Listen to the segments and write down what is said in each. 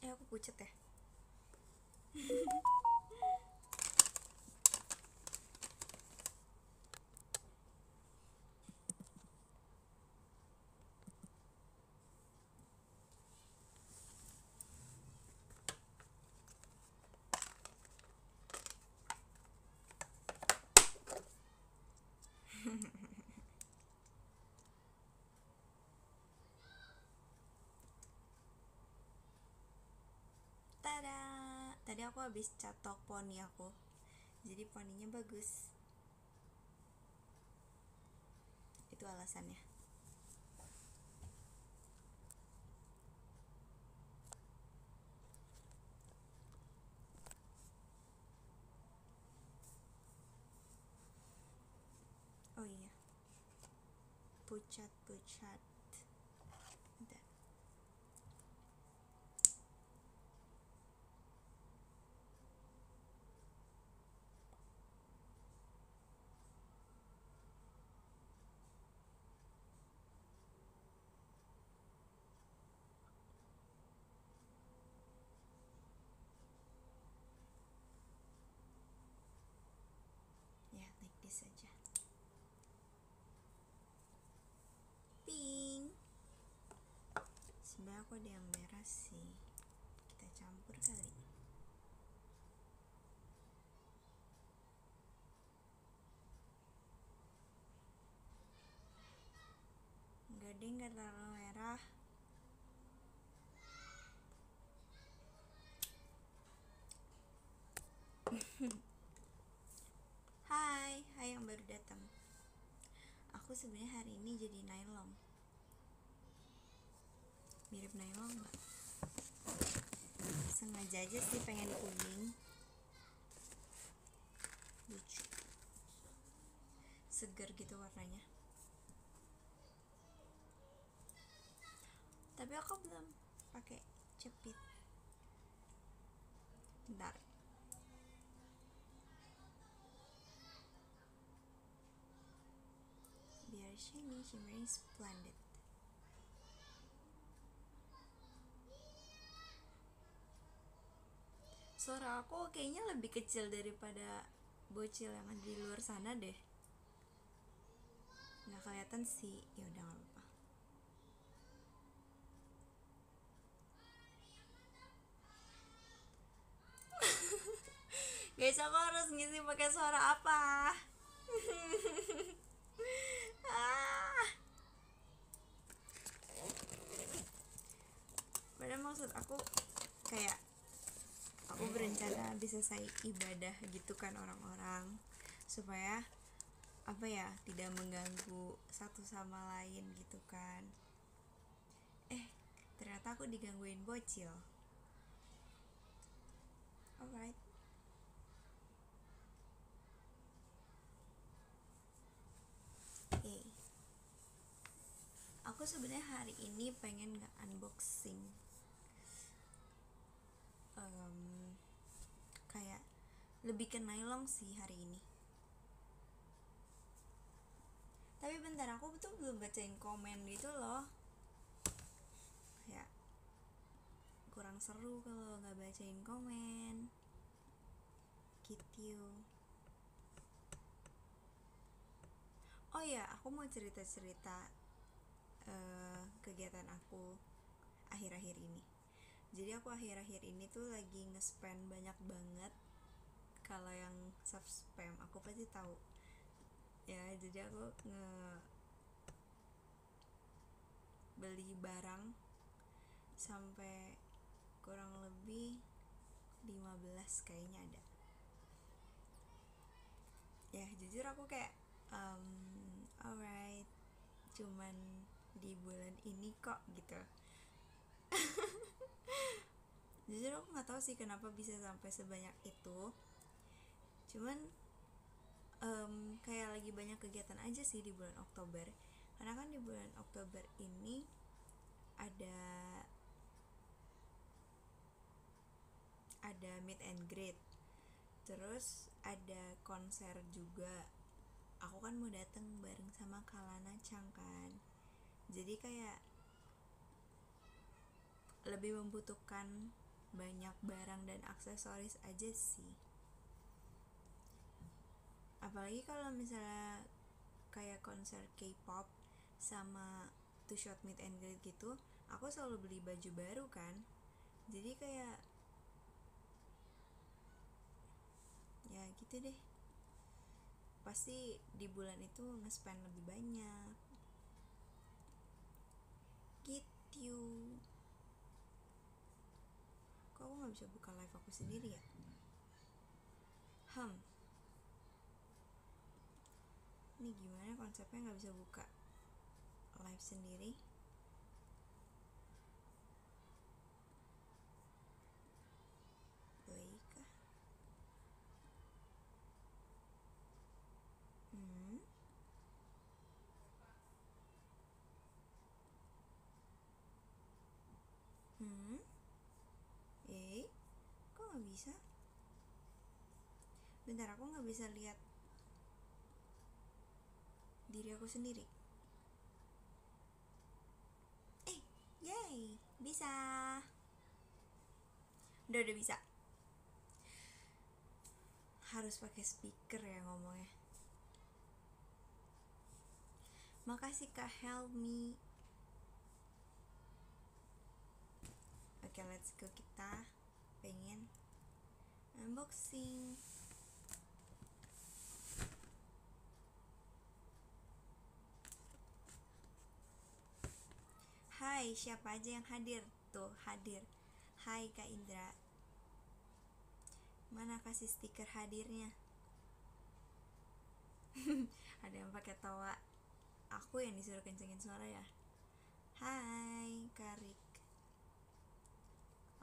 Aku pucet ya. Tada! Tadi aku habis catok poni aku. Jadi poninya bagus. Itu alasannya. Oh iya. Pucat. Bentar. Ya, like this aja. Pink. Sebenarnya aku ada yang merah sih. Kita campur kali. Enggak deh, enggak terlalu merah. Hai yang baru datang. Aku sebenarnya hari ini jadi nylon. Mirip nylon nggak? Sengaja aja sih pengen kuning. Lucu. Seger gitu warnanya. Tapi aku belum pakai cepit. Bentar. Biar shiny, shimmering, splendid. Suara aku kayaknya lebih kecil daripada bocil yang ada di luar sana deh. Nggak kelihatan sih. Ya udah nggak apa-apa. Guys, aku harus ngisi pakai suara apa? ah. Padahal maksud aku kayak aku berencana bisa selesai ibadah gitu kan orang-orang, supaya apa ya, tidak mengganggu satu sama lain gitu kan. Ternyata aku digangguin bocil. Alright. Yay. Aku sebenarnya hari ini pengen nge-unboxing kayak lebih ke nylon sih hari ini. Tapi bentar, aku tuh belum bacain komen gitu loh. Kayak kurang seru kalau nggak bacain komen. Gitu. Oh ya, aku mau cerita-cerita kegiatan aku akhir-akhir ini. Jadi aku akhir-akhir ini tuh lagi nge-spam banyak banget. Kalau yang sub-spam aku pasti tahu. Ya, jadi aku beli barang sampai kurang lebih 15 kayaknya ada. Ya, jujur aku kayak alright, cuman di bulan ini kok gitu. Jujur aku nggak tahu sih kenapa bisa sampai sebanyak itu. Cuman kayak lagi banyak kegiatan aja sih di bulan Oktober. Karena kan di bulan Oktober ini ada meet and greet. Terus ada konser juga. Aku kan mau datang bareng sama Kalana Chang kan. Jadi kayak lebih membutuhkan banyak barang dan aksesoris aja sih. Apalagi kalau misalnya kayak konser K-pop sama Two Shot Meet and Greet gitu, aku selalu beli baju baru kan. Jadi kayak ya gitu deh, pasti di bulan itu nge-spend lebih banyak gitu. Kok aku gak bisa buka live aku sendiri ya? Ini gimana konsepnya gak bisa buka live sendiri? Play kah? Kok gak bisa? Bentar, aku gak bisa lihat diri aku sendiri. Yay, bisa. Udah bisa. Harus pakai speaker ya ngomongnya. Makasih Kak Helmi. Oke, let's go, kita pengen unboxing. Hai, siapa aja yang hadir? Tuh, hadir. Hai Kak Indra. Mana kasih stiker hadirnya? Ada yang pakai tawa. Aku yang disuruh kencengin suara ya. Hai Karik.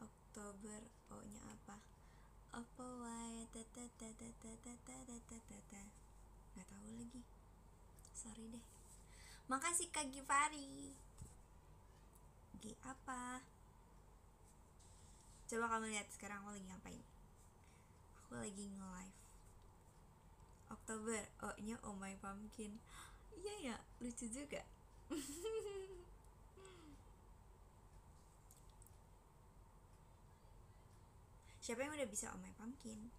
Oktober O-nya apa? Apa wae tata tata tata tata tata. Nggak tahu lagi. Sorry deh. Makasih Kak Givari. G apa? Coba kamu lihat sekarang aku lagi ngapain. Aku lagi nge-live. Oktober O-nya Oh My Pumpkin. Iya ya, lucu juga. Siapa yang udah bisa Oh My Pumpkin?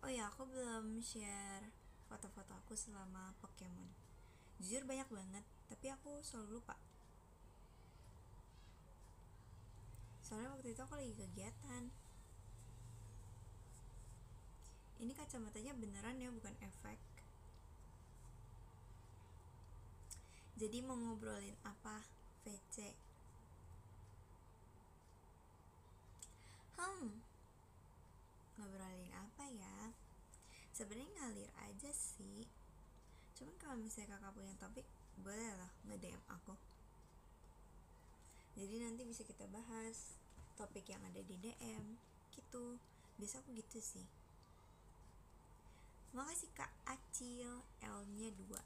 Oh ya, aku belum share foto-foto aku selama Pokemon. Jujur banyak banget, tapi aku selalu lupa. Soalnya waktu itu aku lagi kegiatan. Ini kacamatanya beneran ya, bukan efek. Jadi mau ngobrolin apa, VC? Ngobrolin apa ya? Sebenarnya ngalir aja sih. Cuman kalau misalnya kakak punya topik, boleh lah nge-DM aku. Jadi nanti bisa kita bahas topik yang ada di DM gitu. Biasa aku gitu sih. Makasih Kak Acil, L-nya 2.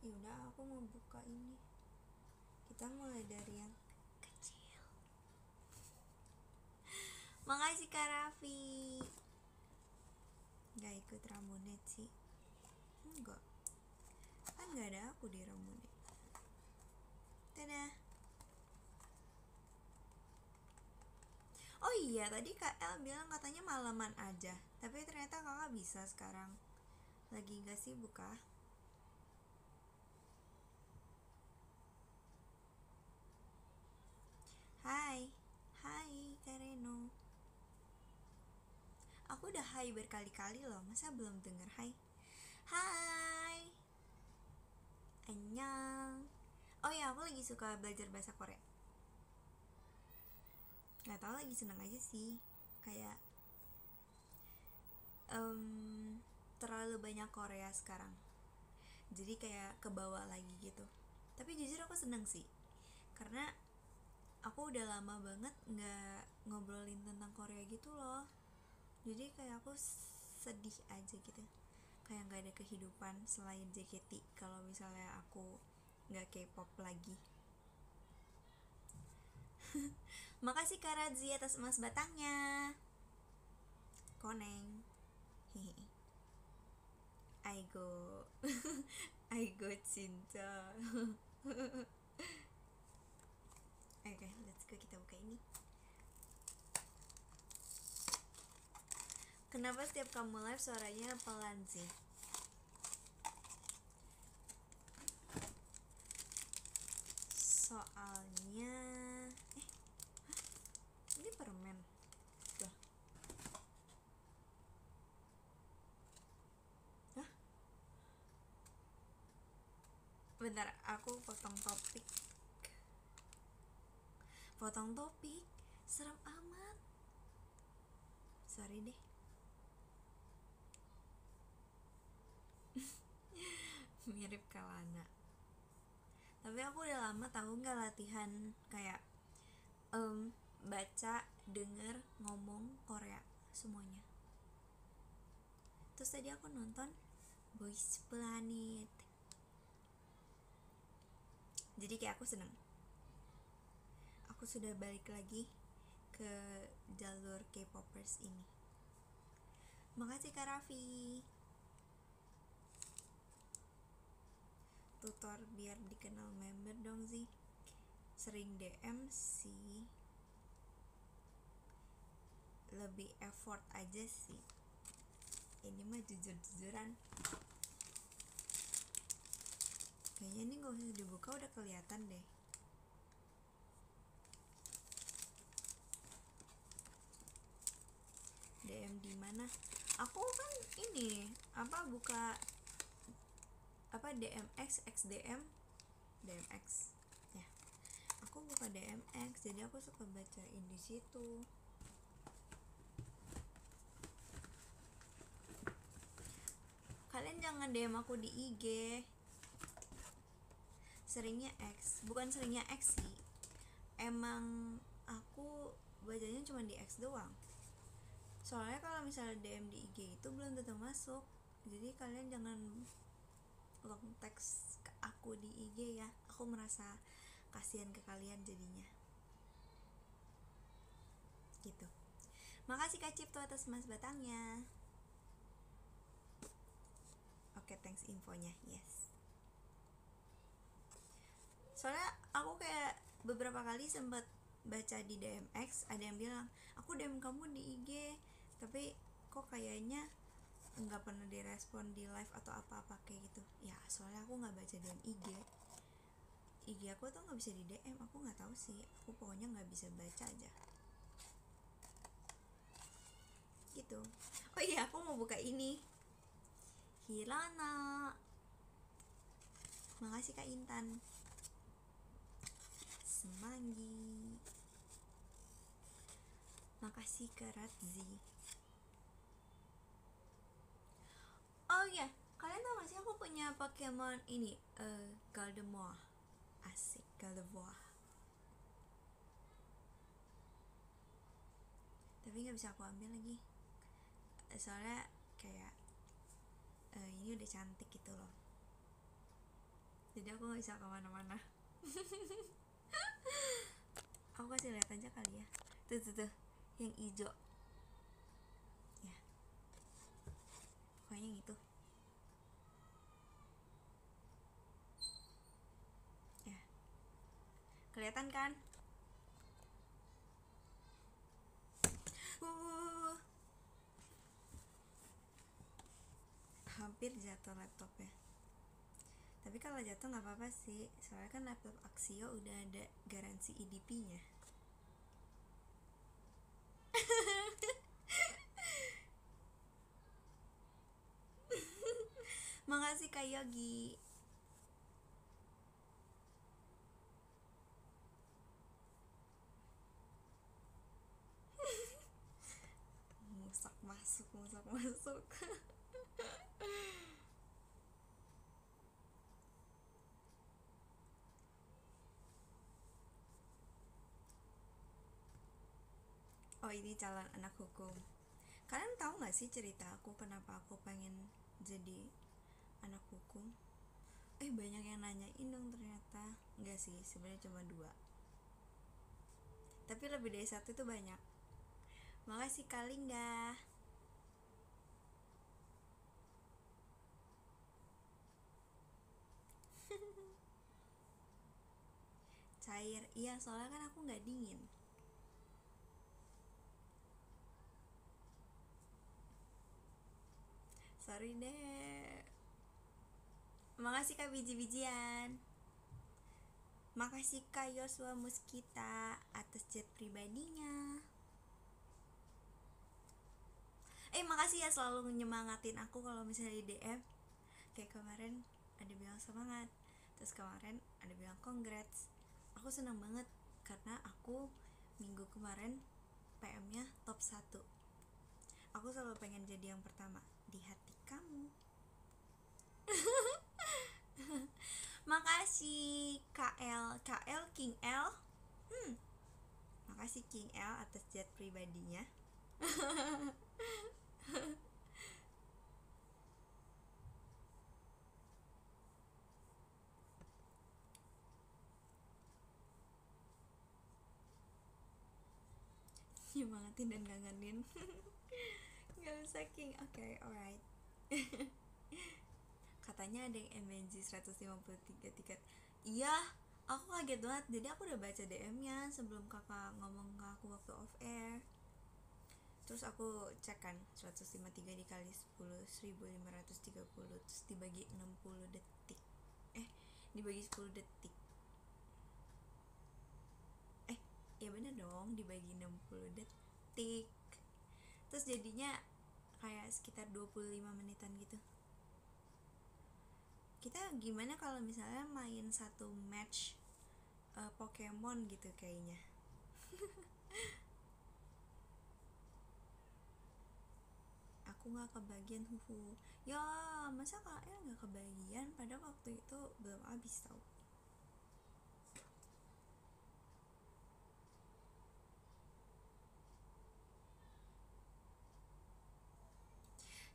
Yaudah, aku mau buka ini. Kita mulai dari yang kecil. Makasih Kak Raffi. Gak ikut Ramonet sih. Enggak, kan gak ada aku di Ramonet. Dadah. Oh iya, tadi Kak El bilang katanya malaman aja, tapi ternyata kakak bisa sekarang. Lagi gak sibuk kah? Hai Kak Reno. Aku udah hai berkali-kali loh, masa belum denger hai? Hai, annyeong. Oh ya, aku lagi suka belajar bahasa Korea. Gak tau, lagi seneng aja sih. Kayak terlalu banyak Korea sekarang, jadi kayak kebawa lagi gitu. Tapi jujur aku seneng sih, karena aku udah lama banget gak ngobrolin tentang Korea gitu loh. Jadi kayak aku sedih aja gitu, kayak gak ada kehidupan selain JKT kalau misalnya aku gak K-pop lagi. Makasih Kak Radzi atas emas batangnya. Koneng. Hehe. Aigo. Aigo cinta. Oke, let's go, kita buka ini. Kenapa setiap kamu live suaranya pelan sih? Soalnya ini permen. Lah. Hah? Bentar, aku potong topik. Potong topik? Serem amat. Sorry deh. Mirip Kalana. Tapi aku udah lama tahu nggak latihan kayak baca, denger, ngomong Korea semuanya. Terus tadi aku nonton Boys Planet. Jadi kayak aku seneng. Aku sudah balik lagi ke jalur K-popers ini. Makasih Kak Raffi. Tutor biar dikenal member dong sih. Sering DM sih, lebih effort aja sih. Ini mah jujur-jujuran. Kayaknya ini gak usah dibuka, udah kelihatan deh. DM di mana? Aku kan ini buka DMX XDM DMX ya. Aku buka DMX, jadi aku suka bacain di situ. Kalian jangan DM aku di IG. Seringnya X, bukan seringnya X sih. Emang aku bacanya cuma di X doang. Soalnya kalau misalnya DM di IG itu belum tentu masuk. Jadi kalian jangan long text ke aku di IG ya. Aku merasa kasihan ke kalian jadinya. Gitu. Makasih Kak Cipto atas mas batangnya. Oke, thanks infonya. Yes. Soalnya aku kayak beberapa kali sempat baca di DMX, ada yang bilang aku DM kamu di IG, tapi kok kayaknya nggak pernah direspon di live atau apa-apa kayak gitu. Ya soalnya aku nggak baca DM IG aku tuh nggak bisa di DM. Aku nggak tahu sih, aku pokoknya nggak bisa baca aja gitu. Oh iya, aku mau buka ini Hirana. Makasih Kak Intan. Semanggi. Makasih Kak Ratzi. Oh iya, kalian tau gak sih aku punya Pokemon ini, Gardevoir. Asik, Gardevoir. Tapi gak bisa aku ambil lagi. Soalnya kayak ini udah cantik gitu loh. Jadi aku gak bisa kemana-mana. Aku kasih lihat aja kali ya. Tuh, yang hijau. Ya. Pokoknya yang itu. Ya. Kelihatan kan? Hampir jatuh laptopnya. Tapi kalau jatuh nggak apa-apa sih, soalnya kan laptop Axio udah ada garansi EDP-nya. Makasih Kak Yogi. Musak masuk. Oh, ini calon anak hukum. Kalian tahu nggak sih cerita aku kenapa aku pengen jadi anak hukum? Banyak yang nanyain dong ternyata. Enggak sih, sebenarnya cuma 2. Tapi lebih dari 1 itu banyak. Makasih Kalinga. air. Iya, soalnya kan aku nggak dingin. Sorry deh. Makasih Kak biji-bijian. Makasih Kak Yosua Muskita atas chat pribadinya. Makasih ya selalu nyemangatin aku kalau misalnya di DM. Kayak kemarin ada bilang semangat, terus kemarin ada bilang congrats. Aku senang banget karena aku minggu kemarin PM-nya top 1. Aku selalu pengen jadi yang pertama di hati kamu. Makasih KL King L. Makasih King L atas chat pribadinya. Nyemangatin dan ngangenin. Gak usah King. Oke, alright. Katanya ada yang MNG 153 tiket. Iya, aku kaget banget. Jadi aku udah baca DM-nya sebelum kakak ngomong ke aku waktu off air. Terus aku cek kan 153 dikali 10 1530, terus dibagi 60 detik. Dibagi 10 detik. Ya bener dong, dibagi 60 detik. Terus jadinya kayak sekitar 25 menitan gitu. Kita gimana kalau misalnya main satu match Pokemon gitu kayaknya. Aku gak kebagian, ya masa KL gak kebagian, padahal waktu itu belum habis tau.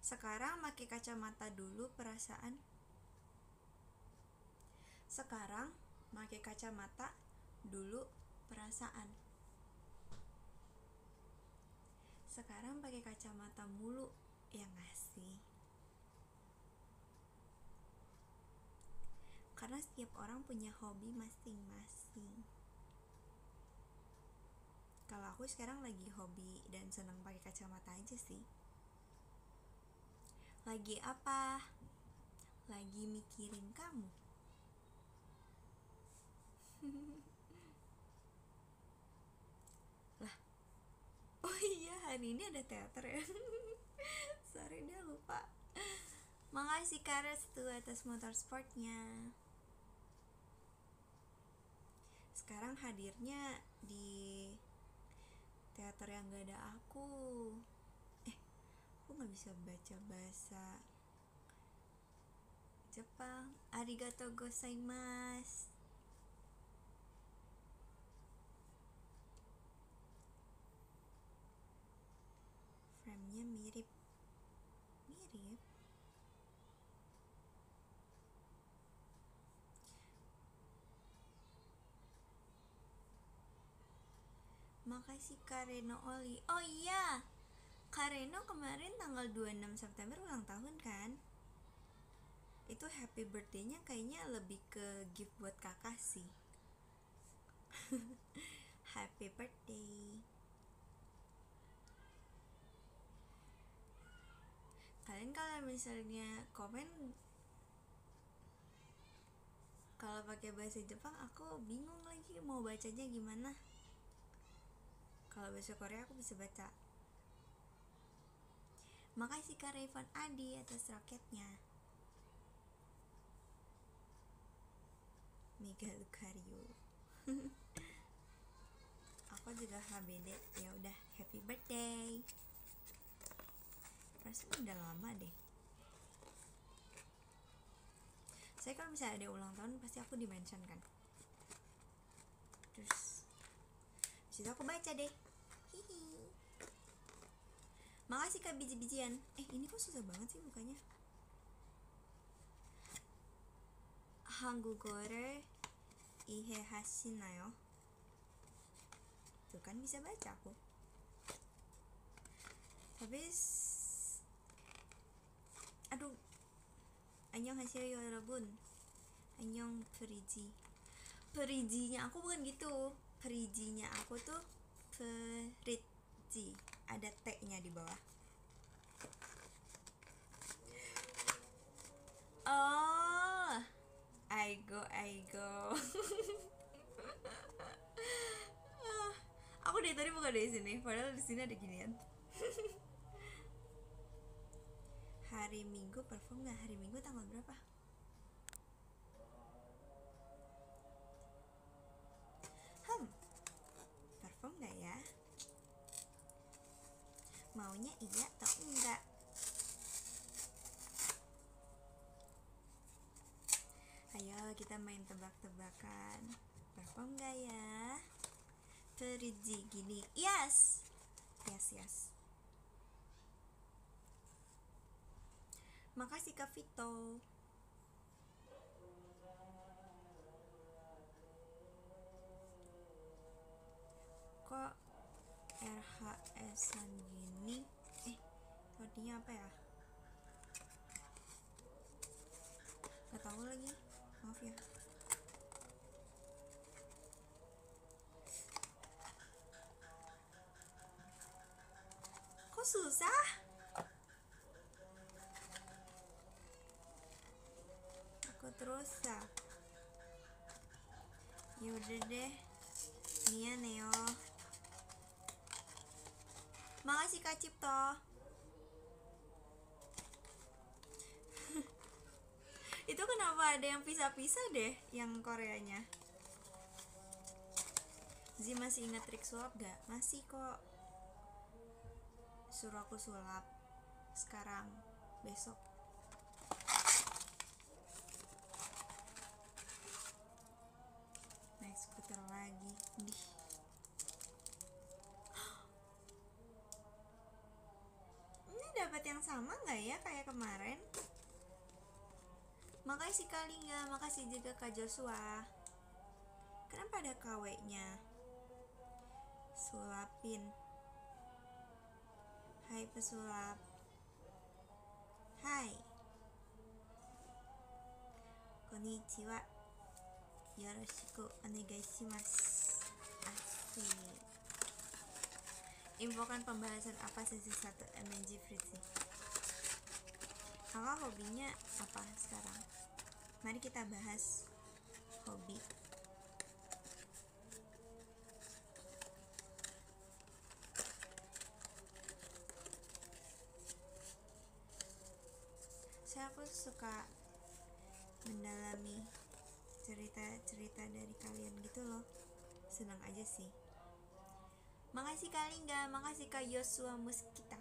Sekarang pakai kacamata dulu perasaan. Sekarang pakai kacamata dulu perasaan. Sekarang pakai kacamata mulu, ya gak sih? Karena setiap orang punya hobi masing-masing. Kalau aku sekarang lagi hobi dan senang pakai kacamata aja sih. Lagi apa? Lagi mikirin kamu. Lah, oh iya hari ini ada teater ya. Sorry dia lupa. Makasih Kares tuh atas motorsportnya. Sekarang hadirnya di teater yang gak ada aku. Aku gak bisa baca bahasa Jepang. Arigatou gozaimasu. Frame-nya mirip. Makasih Kareno Oli. Oh iya, Kareno kemarin tanggal 26 September ulang tahun kan? Itu happy birthday-nya kayaknya lebih ke gift buat kakak sih. Happy birthday. Kalian kalau misalnya komen kalau pakai bahasa Jepang, aku bingung lagi mau bacanya gimana. Kalau bahasa Korea aku bisa baca. Makasih Kak Rayvan Adi atas roketnya. Mega Lucario. Aku juga HBD. Ya udah, happy birthday. Rasanya udah lama deh. Saya kalau misalnya ada ulang tahun pasti aku di-mention kan. Terus situ aku baca deh. Hihi. Makasih Kak biji-bijian. Ini kok susah banget sih bukanya. Hangugore ihe hashinayo. Tuh kan bisa baca aku. Habis aduh. Annyeonghaseyo yorobun. Annyeong Friji. Perijinya aku bukan gitu. Perijinya aku tuh periji, ada T-nya di bawah. Oh, I go. Aku dari tadi bukan dari sini, padahal di sini ada ginian. Hari Minggu perform nggak? Hari Minggu tanggal berapa? Perform nggak ya? Maunya iya atau enggak? Ayo kita main tebak-tebakan. Perform nggak ya? Periji gini. Yes. Makasih Kak Vito. Kok RHS-an gini? Artinya apa ya? Gak tahu lagi. Maaf ya. Kok susah? Aku terus ya. Yaudah deh. Nia Neo. Makasih Kak Cipto. Itu kenapa ada yang pisah-pisah deh yang Koreanya? Zi masih ingat trik sulap gak? Masih kok. Suruh aku sulap sekarang, besok. Naik skuter lagi. Ini dapat yang sama nggak ya kayak kemarin? Makasih kali nggak, makasih juga Kak Joshua. Kenapa ada KW-nya? Sulapin. Hai pesulap. Hai. Konnichiwa. Yoroshiku onegai shimasu. Asik. Infokan pembahasan apa sesi 1 MNG Fritzy. Kakak hobinya apa sekarang? Mari kita bahas hobi. Aku suka mendalami cerita-cerita dari kalian gitu loh. Senang aja sih. Makasih Kak Lingga, makasih Kak Yosua Muskita.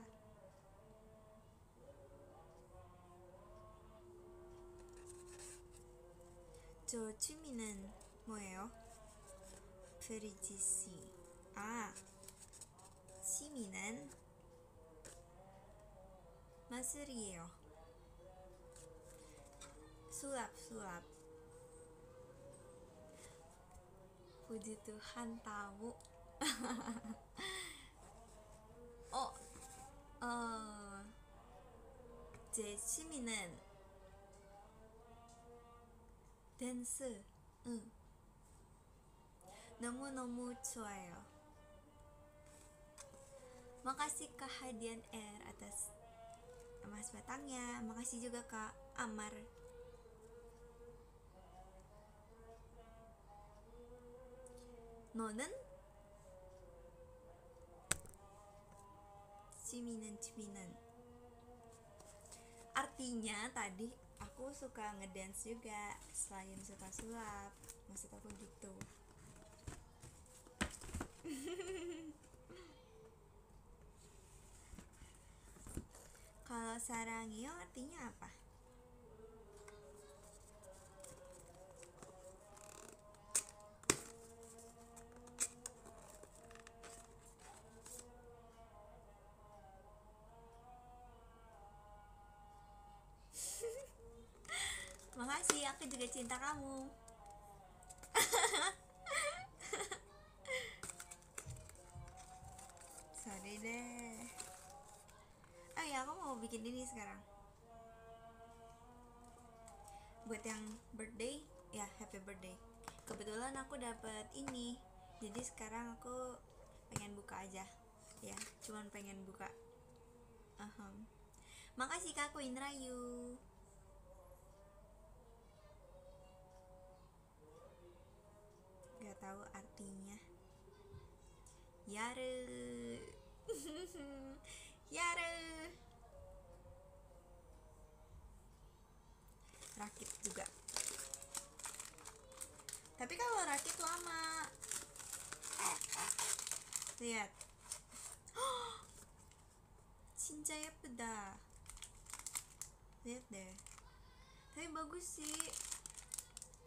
저 취미는 뭐예요? 프리지 씨. 취미는 마술이에요. sulap. Puji Tuhan tahu. 제 취미는 댄스. 너무너무 좋아요. Makasih Kak Hadian R atas emas batangnya. Makasih juga Kak Amar. 너는? 취미는 artinya tadi aku suka ngedance juga selain suka sulap. Maksud aku gitu. Kalau sarangyo artinya apa? Makasih, aku juga cinta kamu. Sorry deh. Oh ya, aku mau bikin ini sekarang. Buat yang birthday, ya happy birthday. kebetulan aku dapat ini, jadi sekarang aku pengen buka aja ya, cuman pengen buka. Makasih Kak Queen Rayu. Gak tahu artinya. Yare. Yare. Rakit juga. Tapi kalau rakit lama. Lihat. Cinca 예쁘다. Lihat deh. Tapi bagus sih.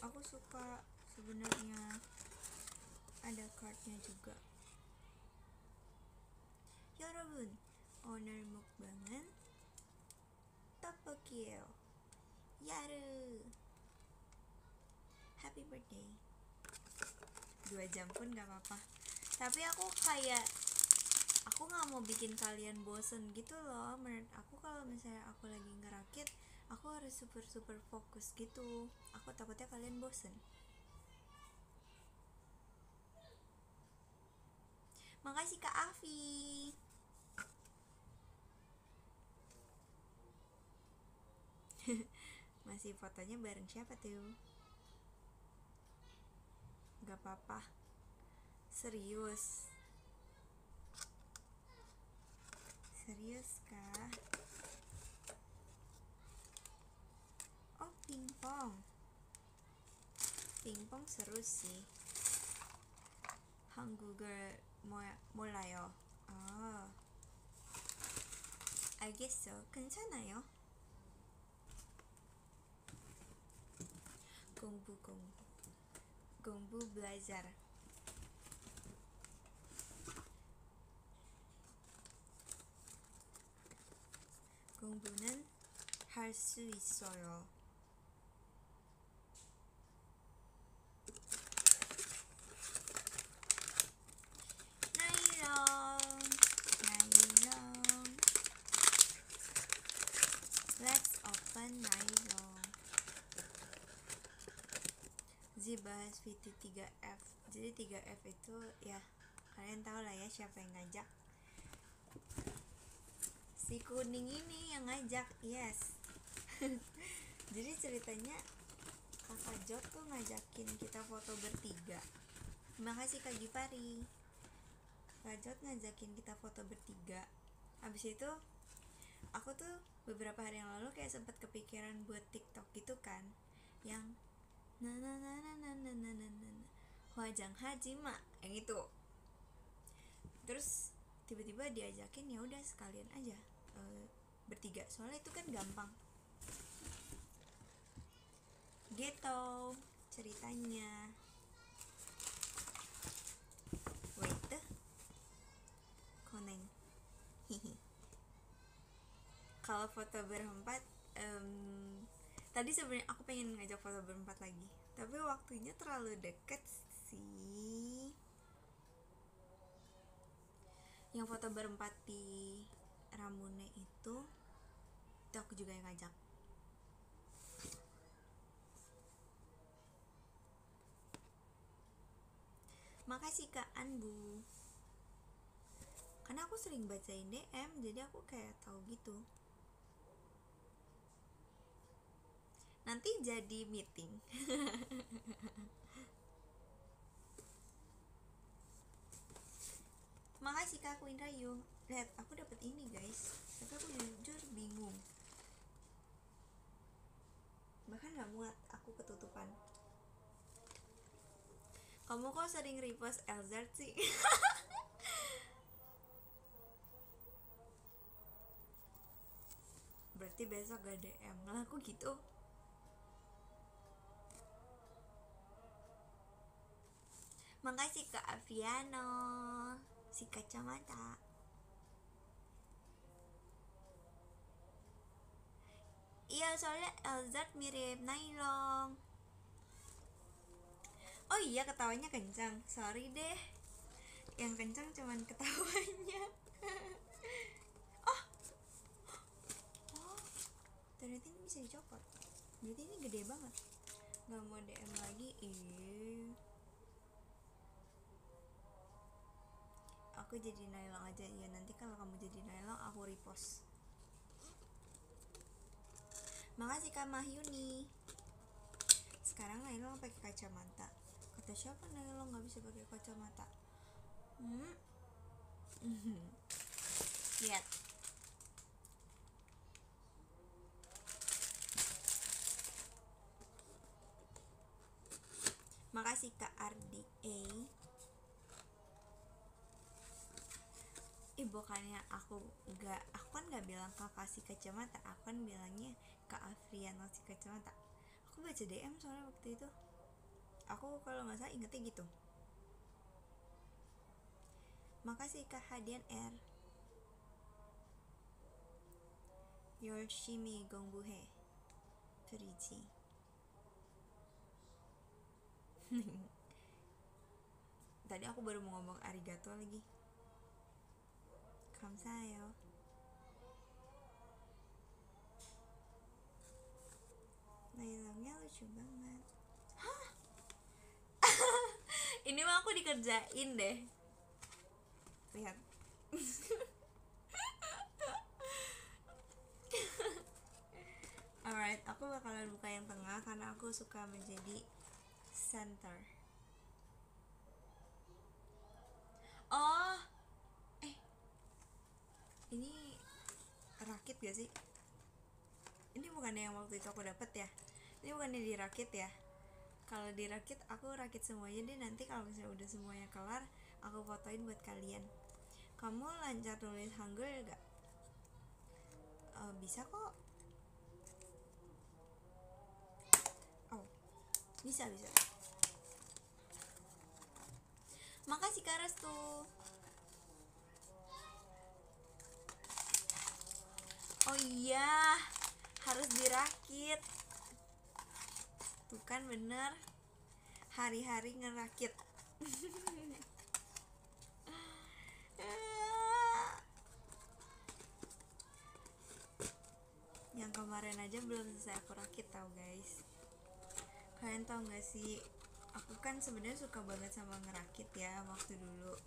Aku suka sebenarnya. Ada cardnya juga. 여러분, 오늘 mukbang은 떡볶이에요. 야르. Happy birthday. 2 jam pun gak apa-apa. Tapi aku gak mau bikin kalian bosen gitu loh. Menurut aku kalau misalnya aku lagi ngerakit, aku harus super fokus gitu. Aku takutnya kalian bosen. Makasih Kak Afi. Masih fotonya bareng siapa tuh? Gak apa-apa. Serius kah? Oh, pingpong seru sih. 한국을 몰라요. 알겠어. 괜찮아요. 공부 belajar. 공부는 할 수 있어요. Let's open nylon. Z bahas VT 3F. Jadi 3F itu ya kalian tahu lah ya siapa yang ngajak. Si kuning ini yang ngajak, yes. Jadi ceritanya Kakak Jot tuh ngajakin kita foto bertiga. Terima kasih Kak Gipari. Kak Jot ngajakin kita foto bertiga. Habis itu aku tuh beberapa hari yang lalu kayak sempat kepikiran buat TikTok gitu kan, yang Hwajang Hajima yang itu. Terus tiba-tiba diajakin, ya udah sekalian aja bertiga, soalnya itu kan gampang gitu ceritanya. Wait, koneng. Kalau foto berempat, tadi sebenarnya aku pengen ngajak foto berempat lagi, tapi waktunya terlalu deket sih. Yang foto berempat di Ramune itu aku juga yang ngajak. Makasih Kak Anbu. Karena aku sering bacain DM, jadi aku kayak tahu gitu. Nanti jadi meeting. Makasih Kak Queen Rayu. Lihat, aku dapat ini guys, tapi aku jujur bingung. Bahkan gak muat, aku ketutupan. Kamu kok sering repost Elzard sih? Berarti besok gak DM lah aku gitu. Makasih Kak Aviano, si kacamata. Iya, soalnya Elzard mirip Nailong. Oh iya, ketawanya kencang. Sorry deh, yang kencang cuman ketawanya. Oh, ternyata ini bisa dicopot. Berarti ini gede banget. nggak mau DM lagi. Aku jadi Nailong aja ya, nanti kalau kamu jadi Nailong aku repost. Makasih Kak Mahyuni. Sekarang Nailong pakai kacamata. Kata siapa Nailong nggak bisa pakai kacamata? Lihat. Makasih Kak Ardi A. Bukannya aku kan nggak bilang Kak kasih kacamata, aku kan bilangnya Kak Afrian kasih kacamata. Aku baca DM soalnya waktu itu. Aku kalau nggak salah ingetnya gitu. Makasih Kak Hadian R. Yoshimi Gongbuhe Furichi. Tadi aku baru mau ngomong arigato lagi. Kamsayo. Nailongnya lucu banget. Hah? Ini mah aku dikerjain deh. Lihat. Alright, aku bakalan buka yang tengah karena aku suka menjadi center. Oh, ini rakit gak sih? Ini bukannya yang waktu itu aku dapet ya? Ini bukannya dirakit ya? Kalau dirakit aku rakit semuanya deh, nanti kalau misalnya udah semuanya kelar aku fotoin buat kalian. Kamu lancar nulis Hangul gak? Bisa kok. Oh, bisa. Makasih Kak Restu. Oh iya, harus dirakit. Tuh kan bener, hari-hari ngerakit. Yang kemarin aja belum selesai aku rakit tau guys. Kalian tau gak sih, aku kan sebenarnya suka banget sama ngerakit ya waktu dulu.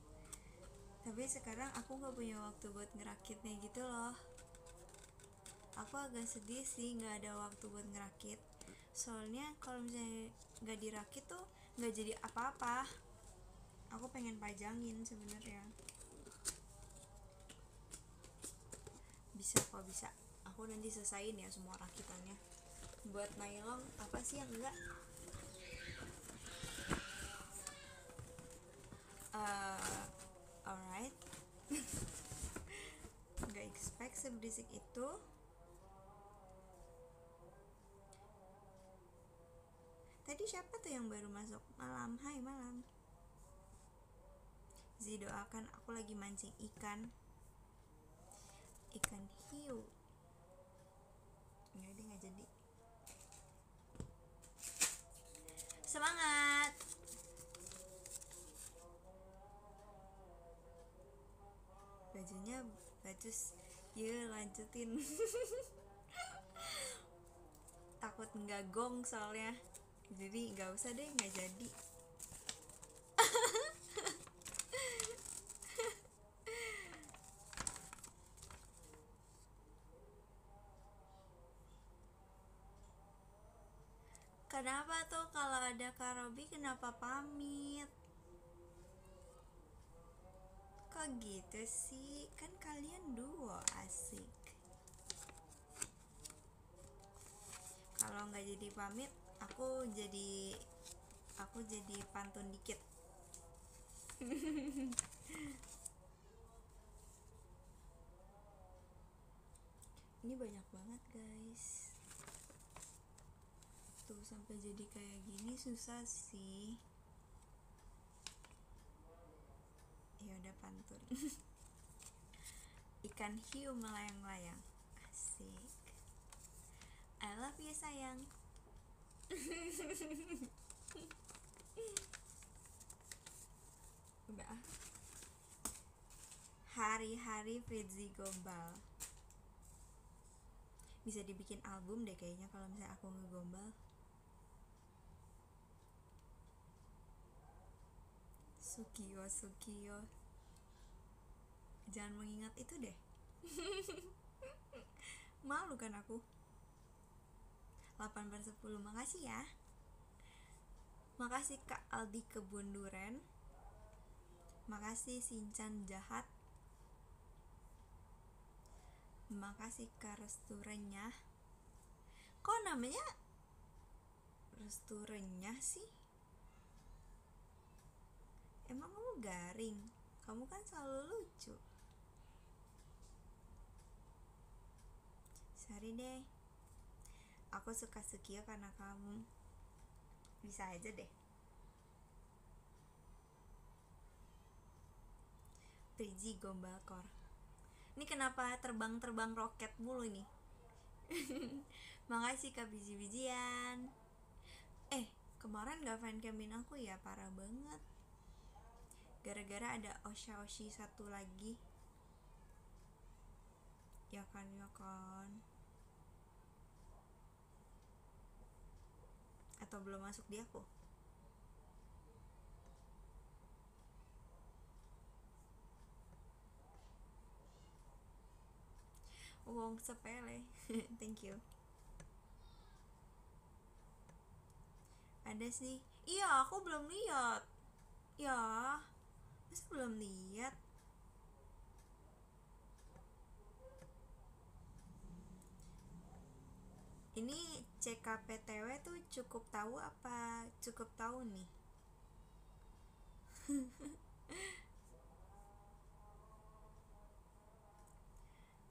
Tapi sekarang aku gak punya waktu buat ngerakitnya gitu loh. Aku agak sedih sih gak ada waktu buat ngerakit. Soalnya kalau misalnya gak dirakit tuh gak jadi apa-apa. Aku pengen pajangin sebenarnya. Bisa kok, bisa. Aku nanti selesain ya semua rakitannya. Buat Nailong apa sih yang enggak? Alright. Gak expect seberisik itu. Tadi siapa tuh yang baru masuk? Malam, hai malam. Zi doakan aku lagi mancing ikan hiu. Enggak deh, nggak jadi. Semangat. Bajunya bagus. Yuk lanjutin. Takut nggak gong soalnya, jadi nggak usah deh, nggak jadi. Kenapa tuh kalau ada Kak Robi kenapa pamit? Kok gitu sih? Kan kalian duo asik. Kalau nggak jadi pamit, aku jadi pantun dikit. Ini banyak banget guys. Tuh sampai jadi kayak gini susah sih. Ya udah pantun. Ikan hiu melayang-layang. Asik. I love you sayang. Udah. Hari-hari Fritzi Gombal. Bisa dibikin album deh kayaknya kalau misalnya aku ngegombal. Sukio, Sukio. Jangan mengingat itu deh. Malu kan aku. 8/10. Makasih ya. Makasih Kak Aldi Kebun Duren. Makasih Sinchan Jahat. Makasih Kak Restu Renyah. Kok namanya Restu Renyah sih? Emang kamu garing? Kamu kan selalu lucu. Sorry deh. Aku suka Sukio karena kamu. Bisa aja deh. Priji Gombalkor. Ini kenapa terbang-terbang roket mulu nih? Makasih Kak biji-bijian. Kemarin gak fancamin aku ya, parah banget. Gara-gara ada Osha-Oshi satu lagi. Ya kan. Atau belum masuk di aku? Wong sepele. Thank you. Ada sih. Iya, aku belum lihat. Ya, masa belum lihat? Ini CKPTW tuh cukup tahu apa cukup tahu nih?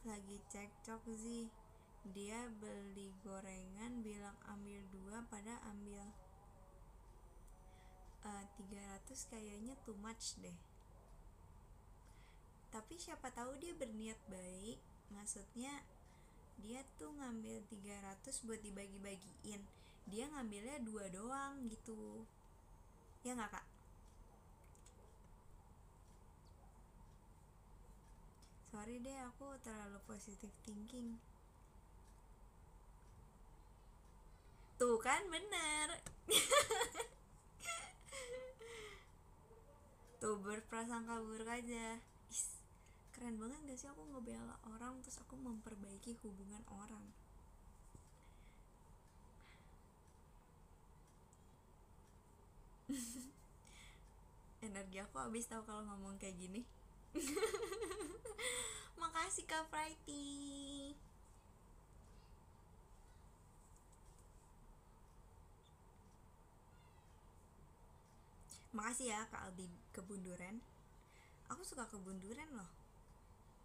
Lagi cekcok sih. Dia beli gorengan bilang ambil 2 pada ambil 300, kayaknya too much deh. Tapi siapa tahu dia berniat baik. Maksudnya dia tuh ngambil 300 buat dibagi-bagiin. Dia ngambilnya 2 doang gitu. Ya nggak Kak? Sorry deh, aku terlalu positive thinking. Tuh kan bener. Tuh berprasangka buruk aja. Keren banget gak sih aku ngebela orang terus aku memperbaiki hubungan orang. Energi aku habis tahu kalau ngomong kayak gini. Makasih Kak Frighty. Makasih ya Kak Aldi Kebun Duren. Aku suka kebun duren loh.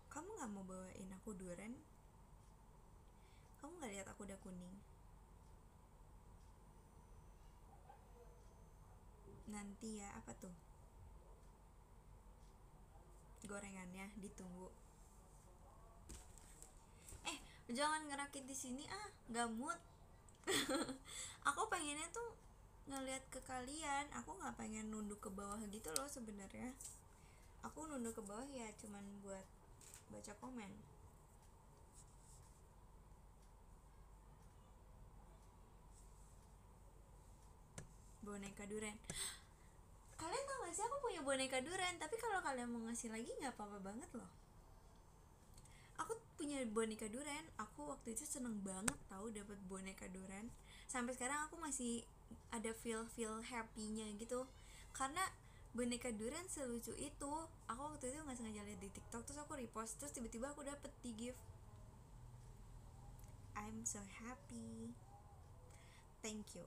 Kamu gak mau bawain aku duren? Kamu gak lihat aku udah kuning? Nanti ya, apa tuh? Gorengannya ditunggu. Jangan ngerakit di sini gak mood. Aku pengennya tuh ngeliat ke kalian. Aku nggak pengen nunduk ke bawah gitu loh sebenarnya. Aku nunduk ke bawah ya cuman buat baca komen. Boneka duren. Kalian tau gak sih aku punya boneka duren, tapi kalau kalian mau ngasih lagi nggak apa-apa banget loh. Aku punya boneka duren. Aku waktu itu seneng banget tahu dapat boneka duren. Sampai sekarang aku masih ada feel happy-nya gitu. Karena boneka duren selucu itu. Aku waktu itu nggak sengaja lihat di TikTok, terus aku repost, terus tiba-tiba aku dapet di gift. I'm so happy. Thank you.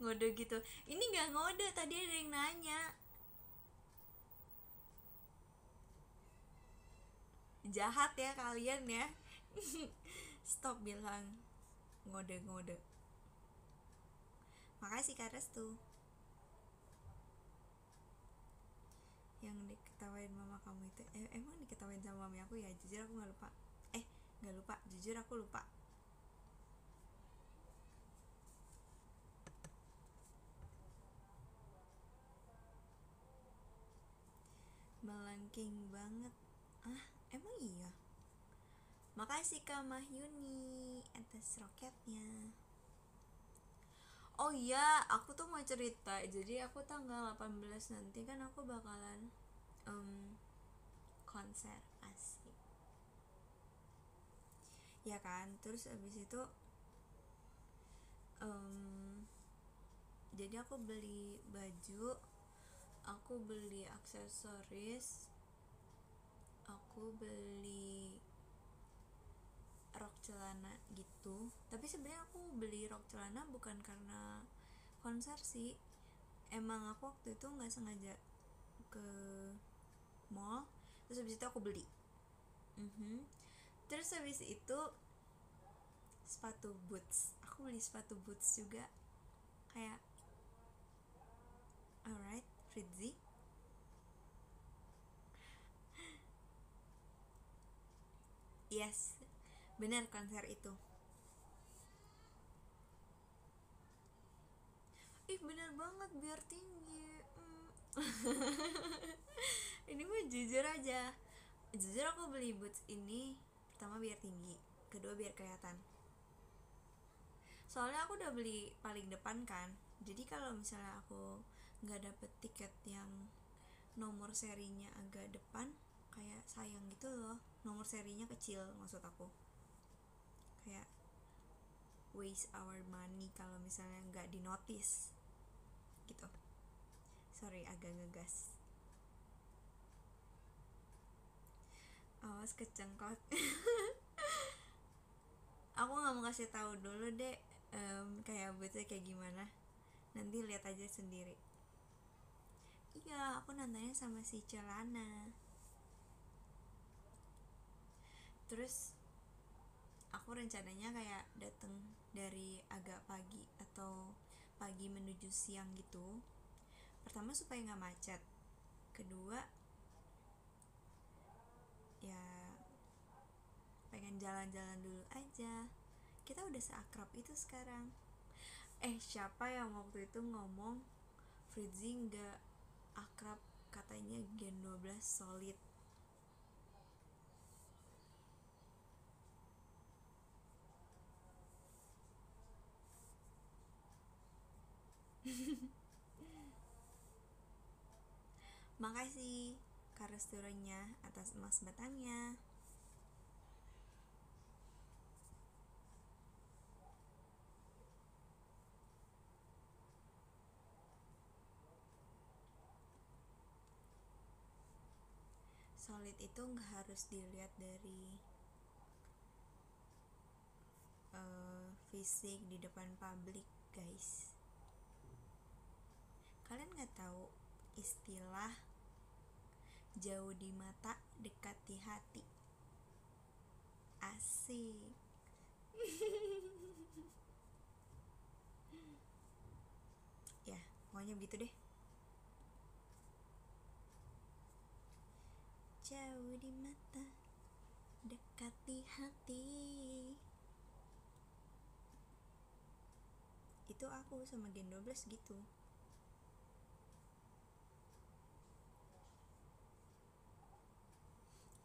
Ngode gitu. Ini nggak ngode, tadi ada yang nanya. Jahat ya kalian ya. Stop bilang ngode-ngode. Makasih Kak Restu. Yang diketawain mama kamu itu emang diketawain sama mami aku ya? Jujur aku nggak lupa. Nggak lupa, jujur aku lupa. Melengking banget. Emang iya? Makasih Kak Mahyuni atas roketnya. Oh iya, aku tuh mau cerita. Jadi aku tanggal 18 nanti kan aku bakalan konser asik. Ya kan, terus abis itu jadi aku beli baju, aku beli aksesoris, aku beli rok celana gitu. Tapi sebenarnya aku beli rok celana bukan karena konser sih, emang aku waktu itu nggak sengaja ke mall, terus habis itu aku beli. Terus habis itu sepatu boots, aku beli sepatu boots juga, kayak alright Fritzy. Yes, benar konser itu. Ih bener banget, biar tinggi. Ini mah jujur aja, jujur aku beli boots ini pertama biar tinggi, kedua biar kelihatan. Soalnya aku udah beli paling depan kan, jadi kalau misalnya aku nggak dapet tiket yang nomor serinya agak depan, kayak sayang gitu loh, nomor serinya kecil maksud aku, kayak waste our money kalau misalnya nggak di notice gitu. Sorry agak ngegas, awas kecengkot. Aku nggak mau kasih tahu dulu deh, kayak bootsnya kayak gimana, nanti lihat aja sendiri. Iya, aku nontonnya sama si Celana. Terus aku rencananya kayak dateng dari agak pagi atau pagi menuju siang gitu. Pertama supaya nggak macet, kedua ya pengen jalan-jalan dulu aja. Kita udah seakrab itu sekarang. Siapa yang waktu itu ngomong Fritzy nggak akrab, katanya Gen 12 solid. Makasih Kak Resturonya atas emas batangnya. Solid itu nggak harus dilihat dari fisik di depan publik, guys. Kalian nggak tahu istilah jauh di mata, dekat di hati? Asik. Ya, pokoknya begitu deh. Jauh di mata, dekat di hati. Itu aku sama Gen 12 gitu.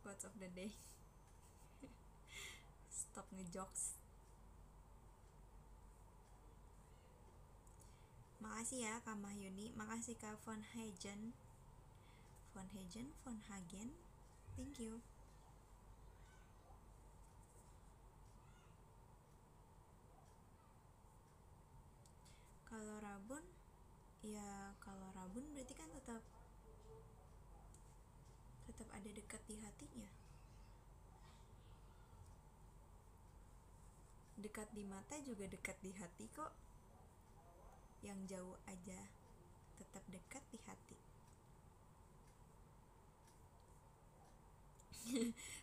Quotes of the day. Stop ngejokes. Makasih ya Kak Mahyuni, makasih Kak Von Hagen. Thank you. Kalau rabun, ya kalau rabun berarti kan tetap ada dekat di hatinya. Dekat di mata juga dekat di hati kok. Yang jauh aja tetap dekat di hati.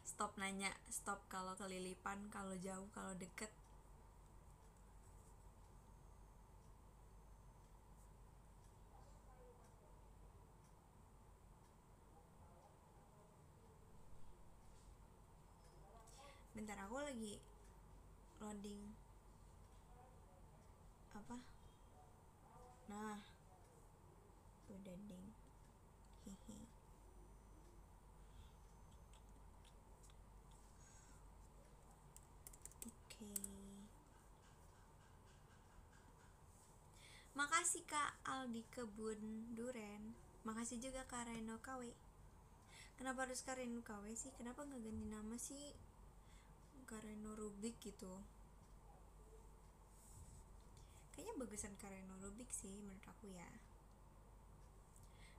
Stop nanya, stop kalau kelilipan, kalau jauh, kalau deket. Bentar, aku lagi loading apa? Nah, udah ding. Hihi. Makasih Kak Aldi Kebun Duren. Makasih juga Kak Reno KW. Kenapa harus Kak Reno KW sih? Kenapa nggak ganti nama sih? Kak Reno Rubik gitu. Kayaknya bagusan Kak Reno Rubik sih menurut aku ya.